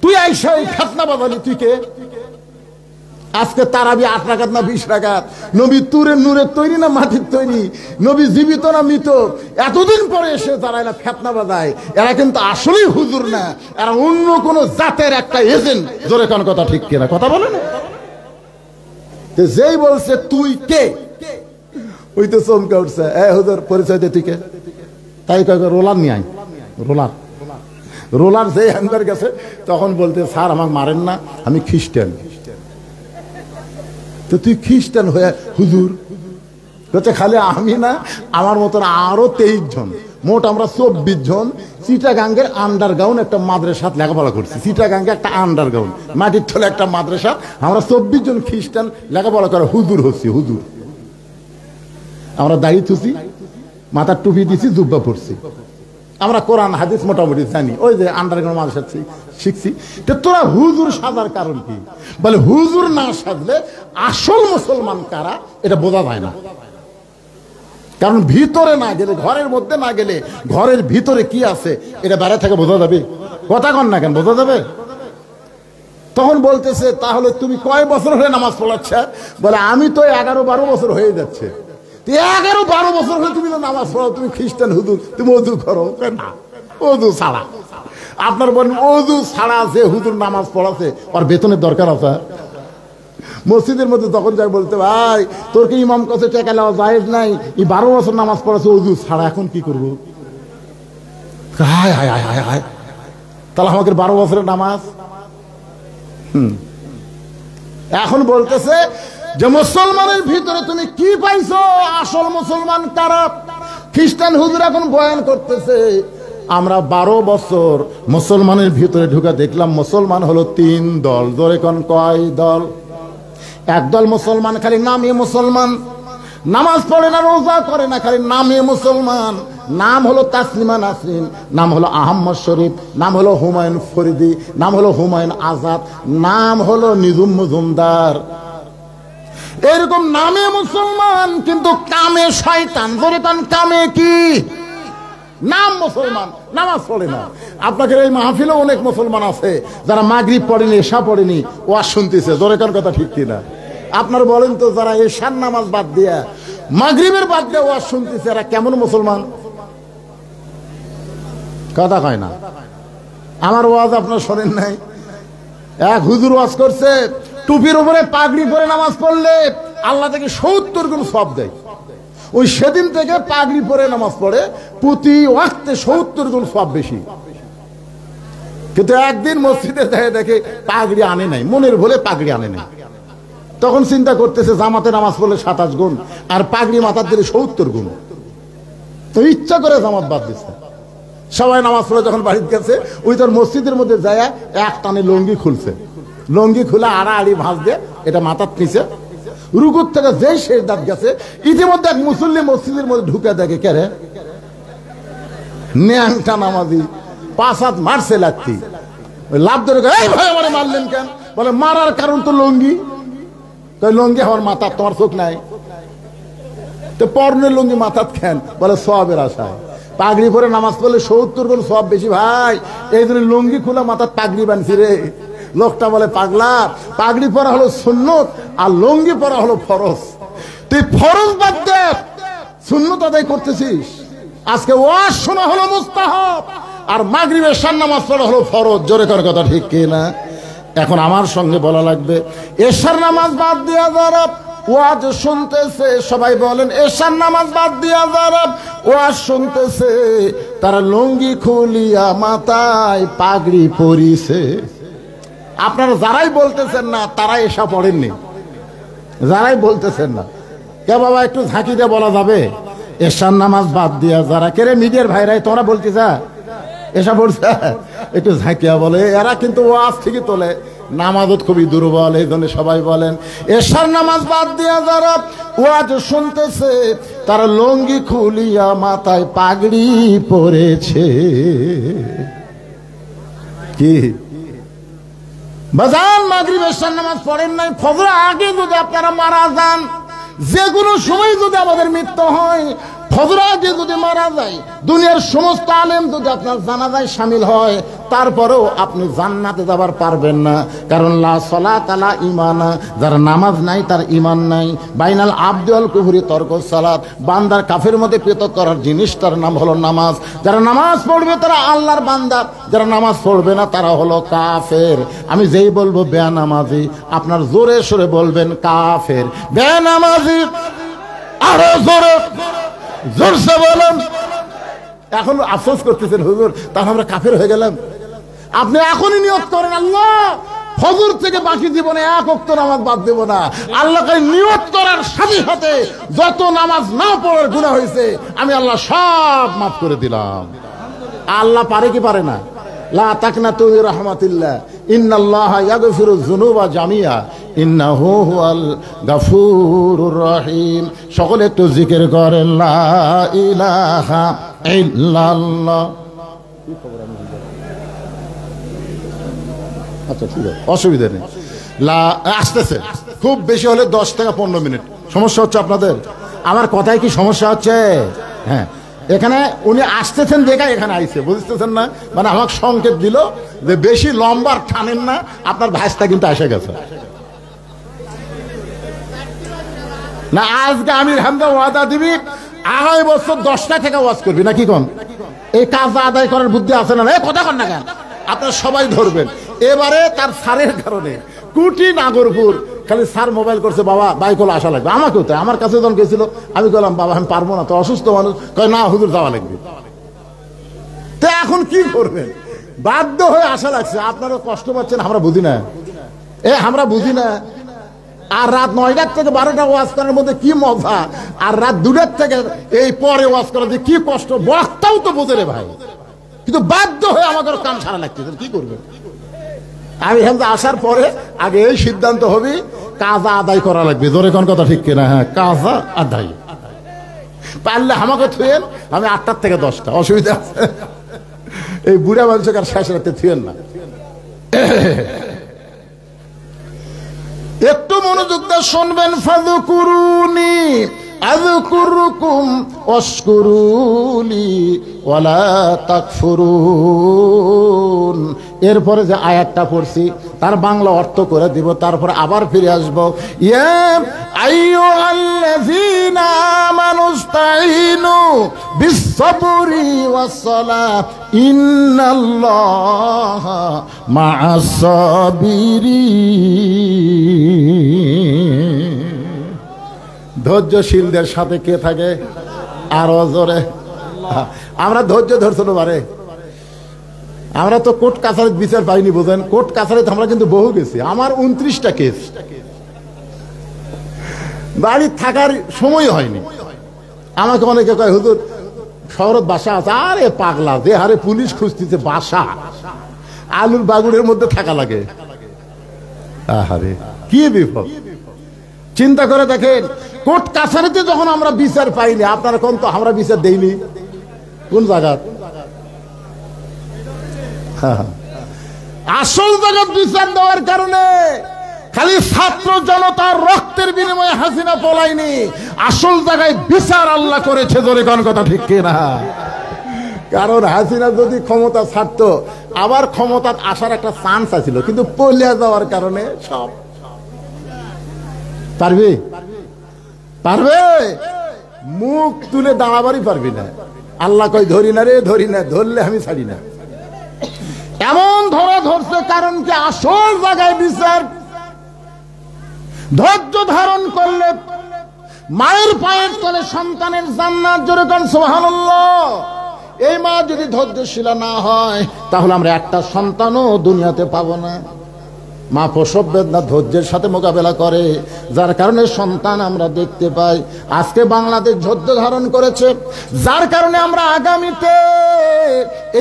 তুই আইসা এই ফিতনা বাঁধালি, তুই কে? আজকে তারাবি 8 রাকাত না 20 রাকাত? নবী তুরের নূরের তৈরি না মাটির তৈরি? নবী জীবিত না মৃত? এতদিন পরে এসে তারা এরা ফেতনা বাজায়, এরা কিন্তু আসলেই হুজুর না, এরা অন্য কোন জাতের একটা এজেন্ট। জোরে কোন কথা ঠিক কিনা? কথা বলে না? যেই বলছে তুই কে, ওই তো চমকে উঠছে, হুজুর পরিচয় দে তুই কে? তাই রোলার নিয়ে আয়। রোলার রোলার যেই হ্যান্ডার গেছে তখন বলতে, স্যার আমাকে মারেন না, আমি খ্রিস্টান। তো তুই খ্রিস্টান হয়ে হুজুর? বলছে খালি আমি না, আমার মতন আরো 23 জন, মোট আমরা 24 জন চিটাগাঙ্গের আন্ডারগ্রাউন্ড একটা মাদ্রাসাত লেখাপড়া করছি। চিটাগাঙ্গে একটা আন্ডারগ্রাউন্ড মাটির তলে একটা মাদ্রাসা, আমরা 24 জন খ্রিস্টান লেখাপড়া করে হুজুর হচ্ছি। হুজুর আমরা দাড়ি থুছি, মাথার টুপি দিছি, জুব্বা পড়ছি, আমরা কোরআন হাদিস মোটামুটি জানি, ওই যে আন্ডারগ্রাউন্ড মাদ্রাসা শিখছি। তোরা হুজুর সাজার কারণ কি? বলে হুজুর না সাজলে আসল মুসলমান কারা এটা বোঝা যায় না। কারণ ভিতরে না গেলে, ঘরের মধ্যে না গেলে, ঘরের ভিতরে কি আছে এটা বাইরে থেকে বোঝা যাবে? কথা কন না কেন? বোঝা যাবে? তখন বলতেছে, তাহলে তুমি কয় বছর হয়ে নামাজ পড়াচ্ছ? বলে আমি তো 11-12 বছর হয়ে যাচ্ছে। 11-12 বছর হয়ে তুমি তো নামাজ পড়াও, তুমি খ্রিস্টান হুজুর, তুমি ওযু করো না? ওযু ছাড়া আপনার বলেন, ওযু ছাড়া যে হুজুর নামাজ পড়াছে ওর বেতনের দরকার আছে? মসজিদের মধ্যে তখন যাই বলতে, ভাই তোর কি ইমাম কাছে টাকা নেওয়া জায়েজ নাই? এই 12 বছর নামাজ পড়াছে ওযু ছাড়া, এখন কি করবো? হায় হায় হায় হায় হায়, তাহলে আমাকে 12 বছরের নামাজ। এখন বলতেছে যে মুসলমানের ভিতরে তুমি কি পাইছো? আসল মুসলমান কারা? খ্রিস্টান হুজুর এখন বয়ান করতেছে, আমরা 12 বছর মুসলমানের ভিতরে ঢুকে দেখলাম মুসলমান হলো 3 দল। জোরে কোন কয় দল? একদল মুসলমান খালি নামে মুসলমান, নামাজ পড়ে না, রোজা করে না, খালি নামে মুসলমান। নাম হলো তাসলিমা নাসরিন, নাম হলো আহমদ শরীফ, নাম হলো হুমায়ুন ফরিদি, নাম হলো হুমায়ুন আজাদ, নাম হলো নিজুম মজুমদার। এরকম নামে মুসলমান কিন্তু কামে শয়তান। জোরে কোন কামে কি? নাম মুসলমান, নামাজ পড়ে না। আপনাদের এই মাহফিলে অনেক মুসলমান আছে যারা মাগরিব পড়েনি, এশা পড়েনি, ওয়াজ শুনতেছে। জোরে কোন কথা ঠিক কিনা? আপনার বলেন তো, যারা এশার নামাজ বাদ দিয়া, মাগরিবের বাদ দিয়ে ওয়াজ শুনতেছে, এরা কেমন মুসলমান? কথা কয় না। আমার ওয়াজ আপনার শোনেন নাই? এক হুজুর ওয়াজ করছে, টুপির উপরে পাগড়ি পরে নামাজ পড়লে আল্লাহ থেকে 70 গুণ সওয়াব দেয়। ওই সেদিন থেকে পাগড়ি পরে নামাজ পড়ে, প্রতি ওয়াক্তে 70 গুণ সওয়াব বেশি। কিন্তু একদিন মসজিদে দেখে পাগড়ি আনে নাই, মনের ভুলে পাগড়ি আনে নাই। তখন চিন্তা করতেছে, জামাতে নামাজ পড়লে 27 গুণ, আর পাগড়ি মাথার দিলে 70 গুণ। তো ইচ্ছা করে জামাত বাদ দিচ্ছে। সবাই নামাজ পড়ে যখন বাড়িতে গেছে, ওই তোর মসজিদের মধ্যে যায় এক টানে লঙ্গি খুলছে, লঙ্গি খুলে আড়াআড়ি ভাঁজ দিয়ে এটা মাথার নিচে, রুকুর থেকে যেই শেষ দাঁত গেছে, ইতিমধ্যে এক মুসল্লি মসজিদের মধ্যে ঢুকে দেখে, কে রে? ন্যাংটা নামাজি 5 হাত মারছে লাত্তি। ওই লাভ ধরে, এই ভাই আমারে মারলেন কেন? বলে মারার কারণ তো লঙ্গি। তাই লঙ্গি আমার মাথার, তোমার চোখ নাই? তো পর্ণের লঙ্গি মাথার কেন? বলে সওয়াবের আশায়। পাগড়ি পরে নামাজ পড়লে 70 গুণ সওয়াব বেশি ভাই, এই জন্য লঙ্গি খোলা মাথার পাগড়ি বানছি রে। লোকটা বলে, পাগলা, পাগড়ি পরা হলো সুন্নত আর লঙ্গি পরা হলো ফরজ। তুই ফরজ বাদ দে, সুন্নত আদায় করতেছিস। আজকে ওয়াজ শোনা হলো মুস্তাহাব, আর মাগরিবের এশার নামাজ পড়া হলো ফরজ। জোরে করে কথা ঠিক কি না? এখন আমার সঙ্গে বলা লাগবে, এশার নামাজ বাদ দিয়া যারা ওয়াজ শুনতেছে, সবাই বলেন এশার নামাজ বাদ দিয়া যারা ওয়াজ শুনতেছে, তারা লুঙ্গি খুলিয়া মাথায় পাগড়ি পরিছে। আপনারা যারাই বলতেছেন না, তারা এশা পড়েননি। যারাই বলতেছেন না, কে বাবা একটু ঝাঁকি দিয়ে বলা যাবে? এশার নামাজ বাদ দিয়া যারা, কে রে মিডিয়ার ভাইরাই তোমরা বলতেছ এসা পড়ছে, একটু ঝাঁকিয়া বলে। এরা কিন্তু ওয়াজ ঠিকই তোলে, নামাজত খুবই দুর্বল। এই জন্য সবাই বলেন এশার নামাজ বাদ দিয়া যারা ওয়াজ শুনতেছে, তারা লঙ্গি খুলিয়া মাথায় পাগড়ি পরেছে। কি বাজান, মাগরিব এশার নামাজ পড়েন নাই? ফজর আগে যদি আপনারা মারা যান, যে কোনো সময় যদি আমাদের মৃত্যু হয়, ফজর আগে যদি মারা যায়, দুনিয়ার সমস্ত আলেম যদি আপনার জানাজায় শামিল হয়, তারপরেও আপনি জান্নাতে যাবার পারবেন না। কারণ লা সালাত লা ঈমান, যার নামাজ নাই তার ঈমান নাই। বাইনাল আবদি ওয়াল কুফরি তরকুস সালাত, বান্দার কাফের মধ্যে পৃথক করার জিনিসটার নাম হলো নামাজ। যারা নামাজ পড়বে তারা আল্লাহর বান্দা, যারা নামাজ পড়বে না তারা হলো কাফের। আমি যেই বলবো বেনামাজি, আপনার জোরে সরে বলবেন কাফের। বেনামাজি আরো জোরে জোরসে বলেন। এখন আফসোস করতেছেন হুজুর, তাহলে আমরা কাফের হয়ে গেলাম। আপনি এখনই নিয়ত করেন, আল্লাহ ফজর থেকে বাকি জীবনে এক ওয়াক্ত নামাজ বাদ দেব না। আল্লাহকে নিয়ত করার সাথে সাথে যত নামাজ না পড়ার গুনাহ হয়েছে আমি আল্লাহ সব মাফ করে দিলাম। আল্লাহ পারে কি পারে না? লা তাকনাতু মির রাহমাতিল্লাহ, ইন্নাল্লাহা ইয়াগফিরুয যুনুবা জামিয়া, ইন্নাহু হুয়াল গাফুরুর রহিম। সকলে একটু জিকির করেন লা ইলাহা ইল্লাল্লাহ। আচ্ছা ঠিক আছে, অসুবিধা নেই। আসতেছে, খুব বেশি হলে 10 থেকে 15 মিনিট। সমস্যা হচ্ছে আপনাদের? আমার কথায় কি সমস্যা হচ্ছে? হ্যাঁ, এখানে উনি আসতেছেন দেখা এখানে আইছে, বুঝতেছেন না? মানে আমাকে সংকেত দিল যে বেশি লম্বার টানেন না, আপনার ভাইসটা কিন্তু এসে গেছে না। আজকে আমির হামজা ওয়াদা দিবি, আগামী বছর 10টা থেকে ওয়াজ করবি না, কি কম? এই কাজ আদায় করার বুদ্ধি আছে না? কথা কন না কেন? আপনারা সবাই ধরবেন। এবারে তার সারের কারণে কুটি নাগরপুর খালি স্যার মোবাইল করছে, বাবা বাইকলে আসা লাগবে। আমাকেও তাই, আমার কাছে যখন গেছিল আমি বললাম বাবা আমি পারবো না, তো অসুস্থ মানুষ। কয় না হুজুর যাওয়া লাগবে। তো এখন কি করবেন? বাধ্য হয়ে আসা লাগছে। আপনারা কষ্ট পাচ্ছেন, আমরা বুঝি না। আমরা বুঝি না। আর রাত 9টার থেকে 12টা ওয়াজ করার মধ্যে কি মজা, আর রাত 2টার থেকে এই পরে ওয়াজ করার যে কি কষ্ট, বক্তাও তো বোঝে রে ভাই। কিন্তু বাধ্য হয়ে আমাদের কাম সারা লাগতেছে, কি করবেন? আমি এখান আসার পরে আগে এই সিদ্ধান্ত হবে, কাজা আদায় করা লাগবে। জোরে কোন কথা ঠিক কিনা? হ্যাঁ, কাজা আদায়। পারলে আমাকে থুয়েন, আমি 8টার থেকে 10টা, অসুবিধা আছে? এই বুড়া মানুষকে আর শেষ রাতে থুয়েন না। একটু মনোযোগ দিয়ে শুনবেন। ফাযকুরুনি আযকুরুকুম ওয়াশকুরুলি ওয়ালা তাকফুরুন। এরপরে যে আয়াতটা পড়ছি তার বাংলা অর্থ করে দিব, তারপর আবার ফিরে আসবো। ইয়া আইয়ুহাল্লাযীনা আমানুস্তাঈনু বিস-সাবরি ওয়াস-সালাহ ইন্নাল্লাহা মা'আস-সাবিরিন। ধৈর্যশীলদের সাথে কে থাকে? আরো জোরে। আমরা ধৈর্য ধরছিল বারে। আমরা তো কোর্ট কাছারিত বিচার পাইনি, বোঝেন? কোর্ট কাছারিতে আমরা কিন্তু বহু গেছি। আমার 29টা কেস, বাড়ি থাকার সময় হয়নি। আমাকে অনেকে কয় হুজুর শহরত বাসা আছে। আরে পাগলা, যে হারে পুলিশ খুঁজতেছে বাসা, আলুর বাগুড়ের মধ্যে থাকা লাগে। আহারে কি বিপদ! চিন্তা করে দেখেন, কোর্ট কাছারিতে যখন আমরা বিচার পাইনি, আপনারা কোন তো আমরা বিচার দেইনি কোন জায়গা? আসল জায়গায় বিচার দেওয়ার কারণে খালি ছাত্র জনতার রক্তের বিনিময়ে হাসিনা পলায়নি, আসল জায়গায় বিচার আল্লাহ করেছে। জোরে কোন কথা ঠিক কিনা? কারণ হাসিনা যদি ক্ষমতা ছাড়তো, আবার ক্ষমতা আসার একটা চান্স আছিল, কিন্তু পলিয়া যাওয়ার কারণে সব। পারবে? পারবে? মুখ তুলে দাঁড়াবারই পারবি না। আল্লাহ কই ধরি না রে, ধরি না, ধরলে আমি ছাড়ি না। এমন ধরা ধরছে কারণ কি আসল জায়গায় বিচার। ধৈর্য ধারণ করলে মায়ের পায়ের তলে সন্তানের জান্নাত। জোরে কোন সুবহানাল্লাহ। এই মা যদি ধৈর্যশীলা না হয়, তাহলে আমরা একটা সন্তানও দুনিয়াতে পাবো না। মা প্রসব বেদনা ধৈর্যের সাথে মোকাবেলা করে, যার কারণে সন্তান আমরা দেখতে পাই। আজকে বাংলাদেশ ধৈর্য ধারণ করেছে, যার কারণে আমরা আগামীতে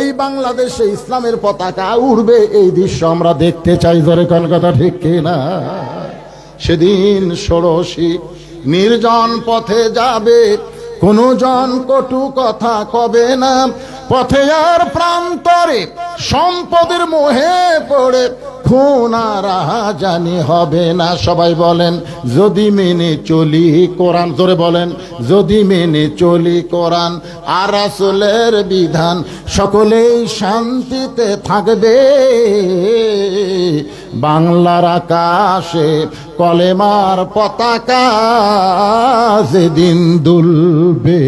এই বাংলাদেশে ইসলামের পতাকা উড়বে, এই দৃশ্য আমরা দেখতে চাই। জোরে কোন কথা ঠিক কিনা? সেদিন ষোড়শী নির্জন পথে যাবে, কোন জন কটু কথা কবে না, পথে আর প্রান্তরে সম্পদের মোহে পড়ে খুন আর জানি হবে না। সবাই বলেন যদি মেনে চলি কোরআন, জোরে বলেন যদি মেনে চলি কোরআন আর রাসূলের বিধান, সকলেই শান্তিতে থাকবে। বাংলার আকাশে কলেমার পতাকা যেদিন দুলবে।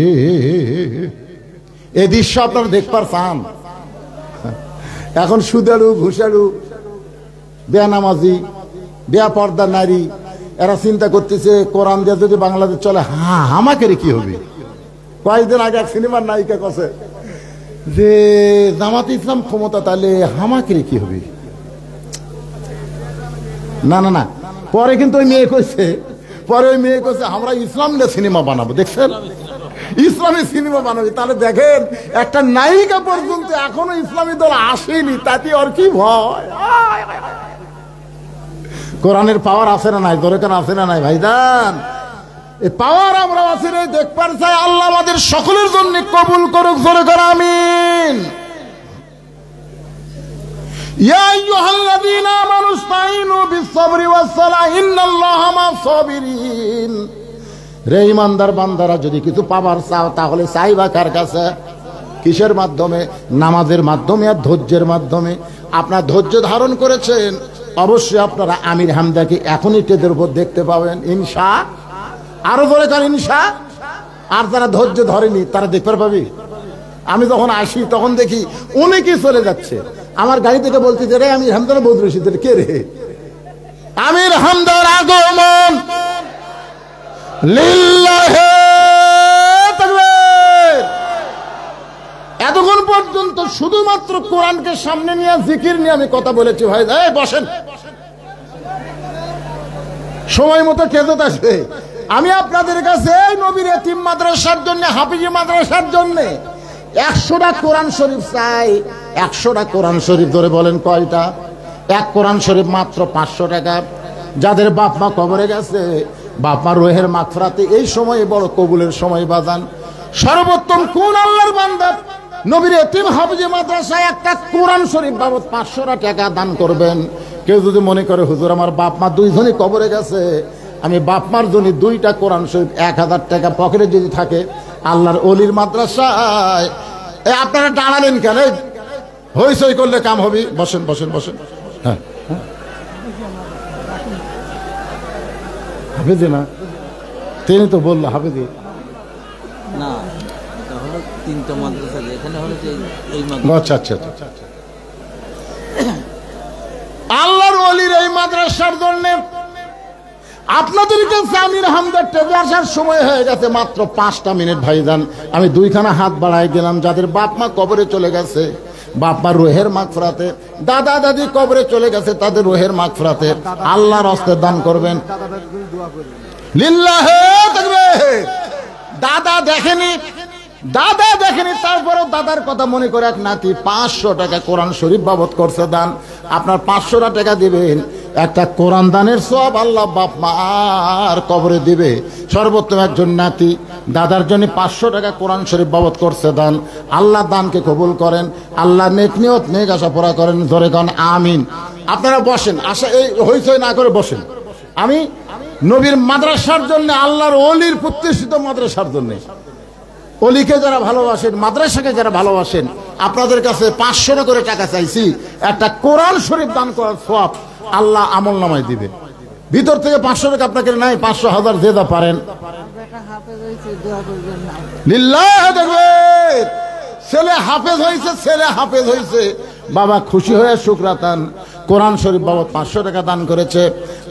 এই দৃশ্য আপনারা দেখবার চান? এখন সুদারু ঘুষারু বেনামাজি বেপর্দা নারী এরা চিন্তা করতেছে কোরআন দিয়ে যদি বাংলাদেশ চলে হামাকের কি হবে। কয়েকদিন আগে এক সিনেমার নায়িকা কছে যে জামাত ইসলাম ক্ষমতা তাহলে হামাকের কি হবে। না না না, পরে কিন্তু ওই মেয়ে কইছে, আমরা ইসলাম নিয়ে সিনেমা বানাবো। দেখছেন, ইসলামী সিনেমা বানাবি। তাহলে দেখেন একটা নায়িকা পর্যন্ত এখনো ইসলামী দল আসেনি, তাতে আর কি ভয়। কোরআনের পাওয়ার আছে না নাই? দরকার আছে না নাই ভাইজান? এই পাওয়ার আমরা আছে রে, দেখবার চাই। আল্লাহ আমাদের সকলের জন্য কবুল করুক, জোরে করে আমিন। ইয়া আইয়ুহাল্লাযীনা আমানু ইসতাঈনু বিস-সাবরি ওয়াস-সালাহ ইন্নাল্লাহা মা'as-সাবিরিন। রে ইমানদার বান্দারা, যদি কিছু পাবার চাও তাহলে চাইবা কার কাছে? কিসের মাধ্যমে? নামাজের মাধ্যমে আর ধৈর্যের মাধ্যমে। আপনার ধৈর্য ধারণ করেছেন, অবশ্যই আপনারা আমির হামদাকে এখনই টেদের উপর দেখতে পাবেন ইনশা। আরো বলে কার ইনশা। আর যারা ধৈর্য ধরেনি তারা দেখতে পাবি। আমি যখন আসি তখন দেখি অনেকেই চলে যাচ্ছে। আমার গাড়ি থেকে বলতে যে রে আমির হামদার বদরুল রশিদের কে রে? আমির হামদার আগমন লিল্লাহে তাকবীর। এতক্ষণ পর্যন্ত শুধুমাত্র কোরআনকে সামনে নিয়ে জিকির নিয়ে আমি কথা বলেছি। ভাই বসেন, সময় মতো খেজত আসবে। আমি আপনাদের কাছে এই নবীর এতিম মাদ্রাসার জন্য, হাফিজি মাদ্রাসার জন্য 100টা কোরআন শরীফ চাই। 100টা কোরআন শরীফ ধরে বলেন কয়টা? এক কোরআন শরীফ মাত্র 500 টাকা। যাদের বাপ মা কবরে গেছে, বাপ মা রোহের মাগফিরাতে এই সময় বড় কবুলের সময় বাজান। সর্বোত্তম কোন আল্লাহর বান্দা নবীর এতিম হাফিজি মাদ্রাসায় একটা কোরআন শরীফ বাবদ 500 টাকা দান করবেন। কেউ যদি মনে করে হুজুর আমার বাপ মা দুইজনই কবরে গেছে, আমি বাপ মার জন্য 2টা কোরআন শরীফ 1000 টাকা পকেটে যদি থাকে আল্লাহর ওলির মাদ্রাসায়। আপনারা দাঁড়ালেন কেন? হইচই করলে কাম হবে। বসেন বসেন বসেন। হ্যাঁ হাফেজি না, তিনি তো বললো হাফেজি না, হলো 3টা মাদ্রাসা। এখানে হলো যে এই আচ্ছা আচ্ছা আচ্ছা। আল্লাহর ওলির এই মাদ্রাসার জন্য আপনাদেরকে আমির হামদার টেজে আসার সময় হয়ে গেছে মাত্র 5টা মিনিট। ভাইজান আমি 2খানা হাত বাড়াই দিলাম। যাদের বাপ মা কবরে চলে গেছে, বাপ মা রোহের মাগফিরাতে, দাদা দাদি কবরে চলে গেছে, তাদের রোহের মাগফিরাতে আল্লাহর হস্তে দান করবেন। লিল্লাহে তাকবীর। দাদা দেখেনি তারপরেও দাদার কথা মনে করে এক নাতি 500 টাকা কোরআন শরীফ বাবদ করছে দান। আপনার 500 টাকা দিবেন, একটা কোরআন দানের সওয়াব আল্লাহ বাপ মা আর কবরে দিবে। সর্বোত্তম একজন নাতি দাদার জন্য 500 টাকা কোরআন শরীফ বাবদ করছে দান। আল্লাহ দানকে কবুল করেন, আল্লাহ নেক নিয়ত নেক আশা পুরা করেন। জোরে কোন আমিন। আপনারা বসেন, আশা এই হইচই না করে বসেন। আমি নবীর মাদ্রাসার জন্য, আল্লাহর ওলির প্রতিষ্ঠিত মাদ্রাসার জন্য, অলিকে যারা ভালোবাসেন, মাদ্রাসাকে যারা ভালোবাসেন, আপনাদের কাছে 500 করে টাকা চাইছি। একটা কোরআন শরীফ দান করার সওয়াব আল্লাহ আমল নামায় দিবে। ভিতর থেকে 500 টাকা আপনাকে নাই, 500 1000 যে যা পারেন। লিল্লাহি তাকবীর। ছেলে হাফেজ হয়েছে, বাবা খুশি হয়ে শুকরাতান। কোরআন শরীফ বাবদ 500 টাকা দান করেছে।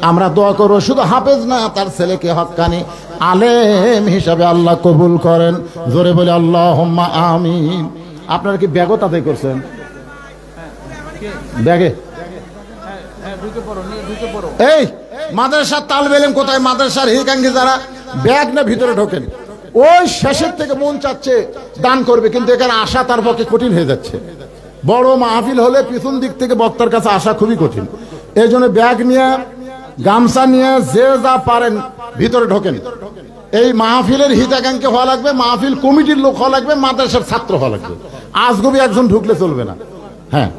আমরা দোয়া করব শুধু হাফেজ না, তার ছেলেকে হক্কানি আলেম হিসাবে আল্লাহ কবুল করেন। জোরে বলে আল্লাহুম্মা আমিন। আপনারা কি ব্যাগও তাদের করছেন? ব্যাগে এই মাদ্রাসার তালবে ইলম কোথায়? মাদ্রাসার হিকাঙ্গি যারা ব্যাগ না ভিতরে ঢোকেন, ওই শেষের থেকে মন চাচ্ছে দান করবে, কিন্তু এখানে আসা তার পক্ষে কঠিন হয়ে যাচ্ছে। বড় মাহফিল হলে পিছন দিক থেকে বক্তার কাছে আসা খুবই কঠিন। এই জন্য ব্যাগ নিয়ে, গামছা নিয়ে যে যা পারেন ভিতরে ঢোকেন। এই মাহফিলের হিতাকাঙ্ক্ষী হওয়া লাগবে, মাহফিল কমিটির লোক হওয়া লাগবে, মাদ্রাসার ছাত্র হওয়া লাগবে। আজগবি একজন ঢুকলে চলবে না। হ্যাঁ,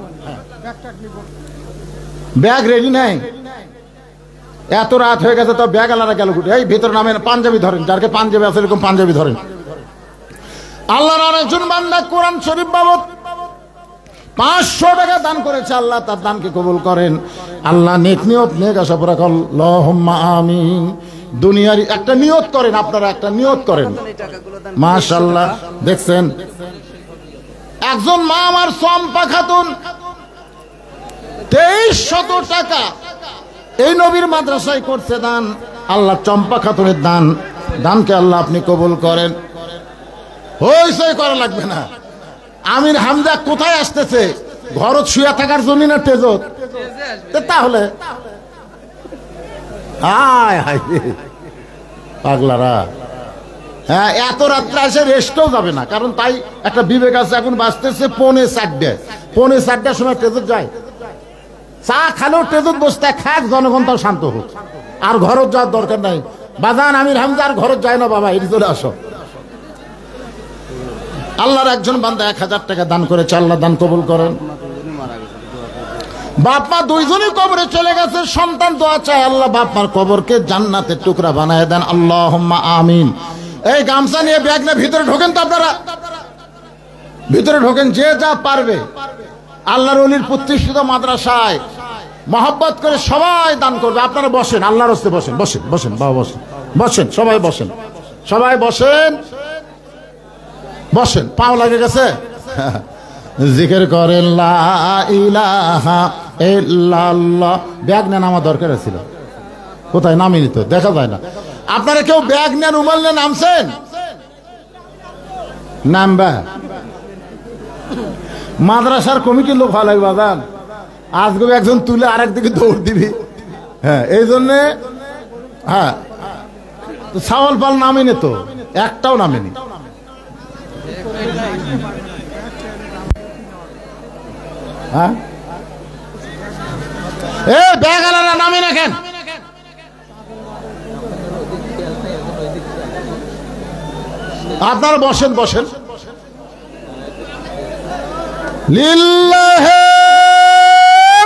ব্যাগ রেডি নাই, এত রাত হয়ে গেছে তো ব্যাগ আলাদা গেল ঘুরে। এই ভিতরে নামেন, পাঞ্জাবি ধরেন, যারকে পাঞ্জাবি আছে এরকম পাঞ্জাবি ধরেন। আল্লাহর আরেকজন বান্দা কোরআন শরীফ বাবদ 500 টাকা দান করেছে, আল্লাহ তার দানকে কবুল করেন। আল্লাহ নেক নিয়ত নেক আশা পুরা কর, আল্লাহুম্মা আমিন। দুনিয়ার একটা নিয়ত করেন, আপনারা একটা নিয়ত করেন। মাশাআল্লাহ, দেখছেন একজন মা আমার চম্পা খাতুন 2300 টাকা এই নবীর মাদ্রাসায় করছে দান। আল্লাহ চম্পা খাতুনের দানকে আল্লাহ আপনি কবুল করেন। হইসই করা লাগবে না। আমির হামজা কোথায় আসতেছে? ঘরত শুয়ে থাকার জন্য না তেজত? তাহলে হায় হায় পাগলারা, হ্যাঁ এত রাত্রে এসে রেস্টও যাবে না, কারণ তাই একটা বিবেক আছে। এখন বাঁচতেছে 4:30 সময় তেজত যায়, চা খালেও তেজত বসতে খাক, জনগণ তাও শান্ত হোক, আর ঘরত যাওয়ার দরকার নাই। বাজান আমির হামজা আর ঘরত যায় না বাবা, এটি চলে আসো। আল্লাহর একজন বান্দা 1000 টাকা দান করেছে, আল্লাহ দান কবুল করেন। বাপ মা দুইজনই কবরে চলে গেছে, সন্তান দোয়া চায়, আল্লাহ বাপ মার কবরকে জান্নাতের টুকরা বানায় দেন, আল্লাহুম্মা আমিন। এই গামছা নিয়ে ব্যাগ নিয়ে ভিতরে ঢোকেন তো, আপনারা ভিতরে ঢোকেন, যে যা পারবে। আল্লাহর ওলির প্রতিষ্ঠিত মাদ্রাসায় মহব্বত করে সবাই দান করবে। আপনারা বসেন, আল্লাহর হস্তে বসেন, বসেন বসেন বাবা, বসেন বসেন, সবাই বসেন, সবাই বসেন বসেন। পাও লাগে গেছে, জিকির করেন লা ইলাহা ইল্লাল্লাহ। ব্যাগ নেন, আমার দরকার ছিল, কোথায় নামিনি তো দেখা যায় না। আপনারা কেউ ব্যাগ নেন, উমাল নেন, নামছেন? নামবা মাদ্রাসার কমিটির লোক ভালো লাগবে বাজান, আজকে একজন তুলে আরেক দিকে দৌড় দিবি। হ্যাঁ, এই জন্যে হ্যাঁ ছাওয়াল পাল নামিনি তো, একটাও নামেনি। হ্যাঁ, এ ব্যাগ আলারা নামি না কেন? আপনারা বসেন বসেন। লিল্লাহে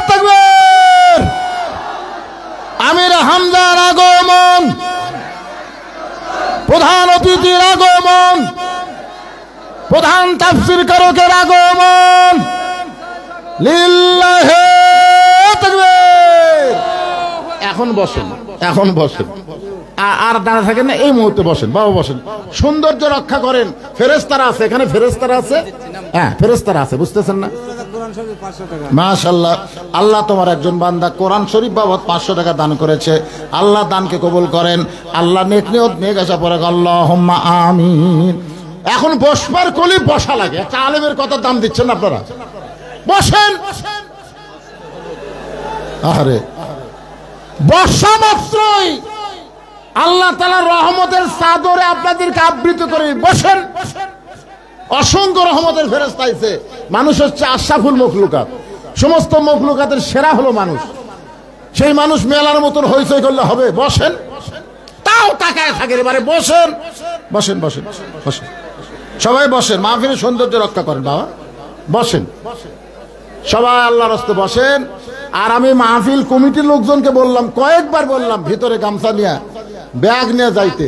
তাকবীর। আমির হামজার আগমন, প্রধান অতিথির আগমন, প্রধান তাফসীর কারকের আগমন। লিল্লাহে তাকবীর। এখন বসেন, এখন বসেন, আর দাঁড়া থাকেন না, এই মুহূর্তে বসেন বাবা, বসেন। সৌন্দর্য রক্ষা করেন, ফেরেশতারা আছে এখানে, ফেরেশতারা আছে, হ্যাঁ ফেরেশতারা আছে, বুঝতেছেন না? মাশাআল্লাহ, আল্লাহ তোমার একজন বান্দা কোরআন শরীফ বাবদ 500 টাকা দান করেছে, আল্লাহ দানকে কবুল করেন। আল্লাহ নেক নিয়ত নেক আশা পড়ে, আল্লাহুম্মা আমিন। এখন বসবার কলি বসা লাগে, একটা আলেমের কথা দাম দিচ্ছেন আপনারা, বসেন। আরে বর্ষা মাত্রই আল্লাহ তাআলার রহমতের চাদরে আপনাদেরকে আবৃত করে, বসেন। অসংখ্য রহমতের ফেরেশতা আইছে। মানুষ হচ্ছে আশরাফুল মখলুকাত, সমস্ত মখলুকাতের সেরা হলো মানুষ। সেই মানুষ মেলার মতন হইচই করলে হবে? বসেন, তাও তাকায় থাকে। এবারে বসেন বসেন বসেন বসেন, সবাই বসেন, মাহফিলের সৌন্দর্য রক্ষা করেন বাবা, বসেন সবাই, আল্লাহর রাস্তায় বসেন। আর আমি মাহফিল কমিটির লোকজনকে বললাম, কয়েকবার বললাম, ভিতরে গামছা নিয়ে ব্যাগ নিয়ে যাইতে,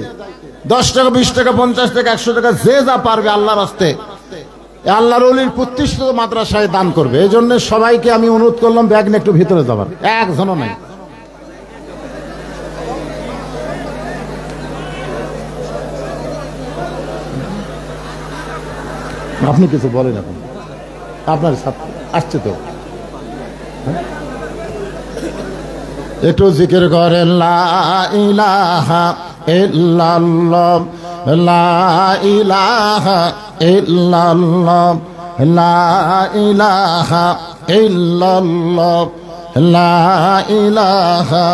10 টাকা 20 টাকা 50 টাকা 100 টাকা যে যা পারবে আল্লাহর রাস্তায়, আল্লাহর ওলির প্রতিষ্ঠিত মাদ্রাসায় দান করবে। এই জন্য সবাইকে আমি অনুরোধ করলাম ব্যাগ নিয়ে একটু ভিতরে যাবার, একজনও নাই। আপনি কিছু বলেন, এখন আপনার ছাত্র আসছে তো, একটু জিকির করেন লা ইলাহা ইল্লাল্লাহ, লা ইলাহা ইল্লাল্লাহ, লা ইলাহা ইল্লাল্লাহ, লা ইলাহা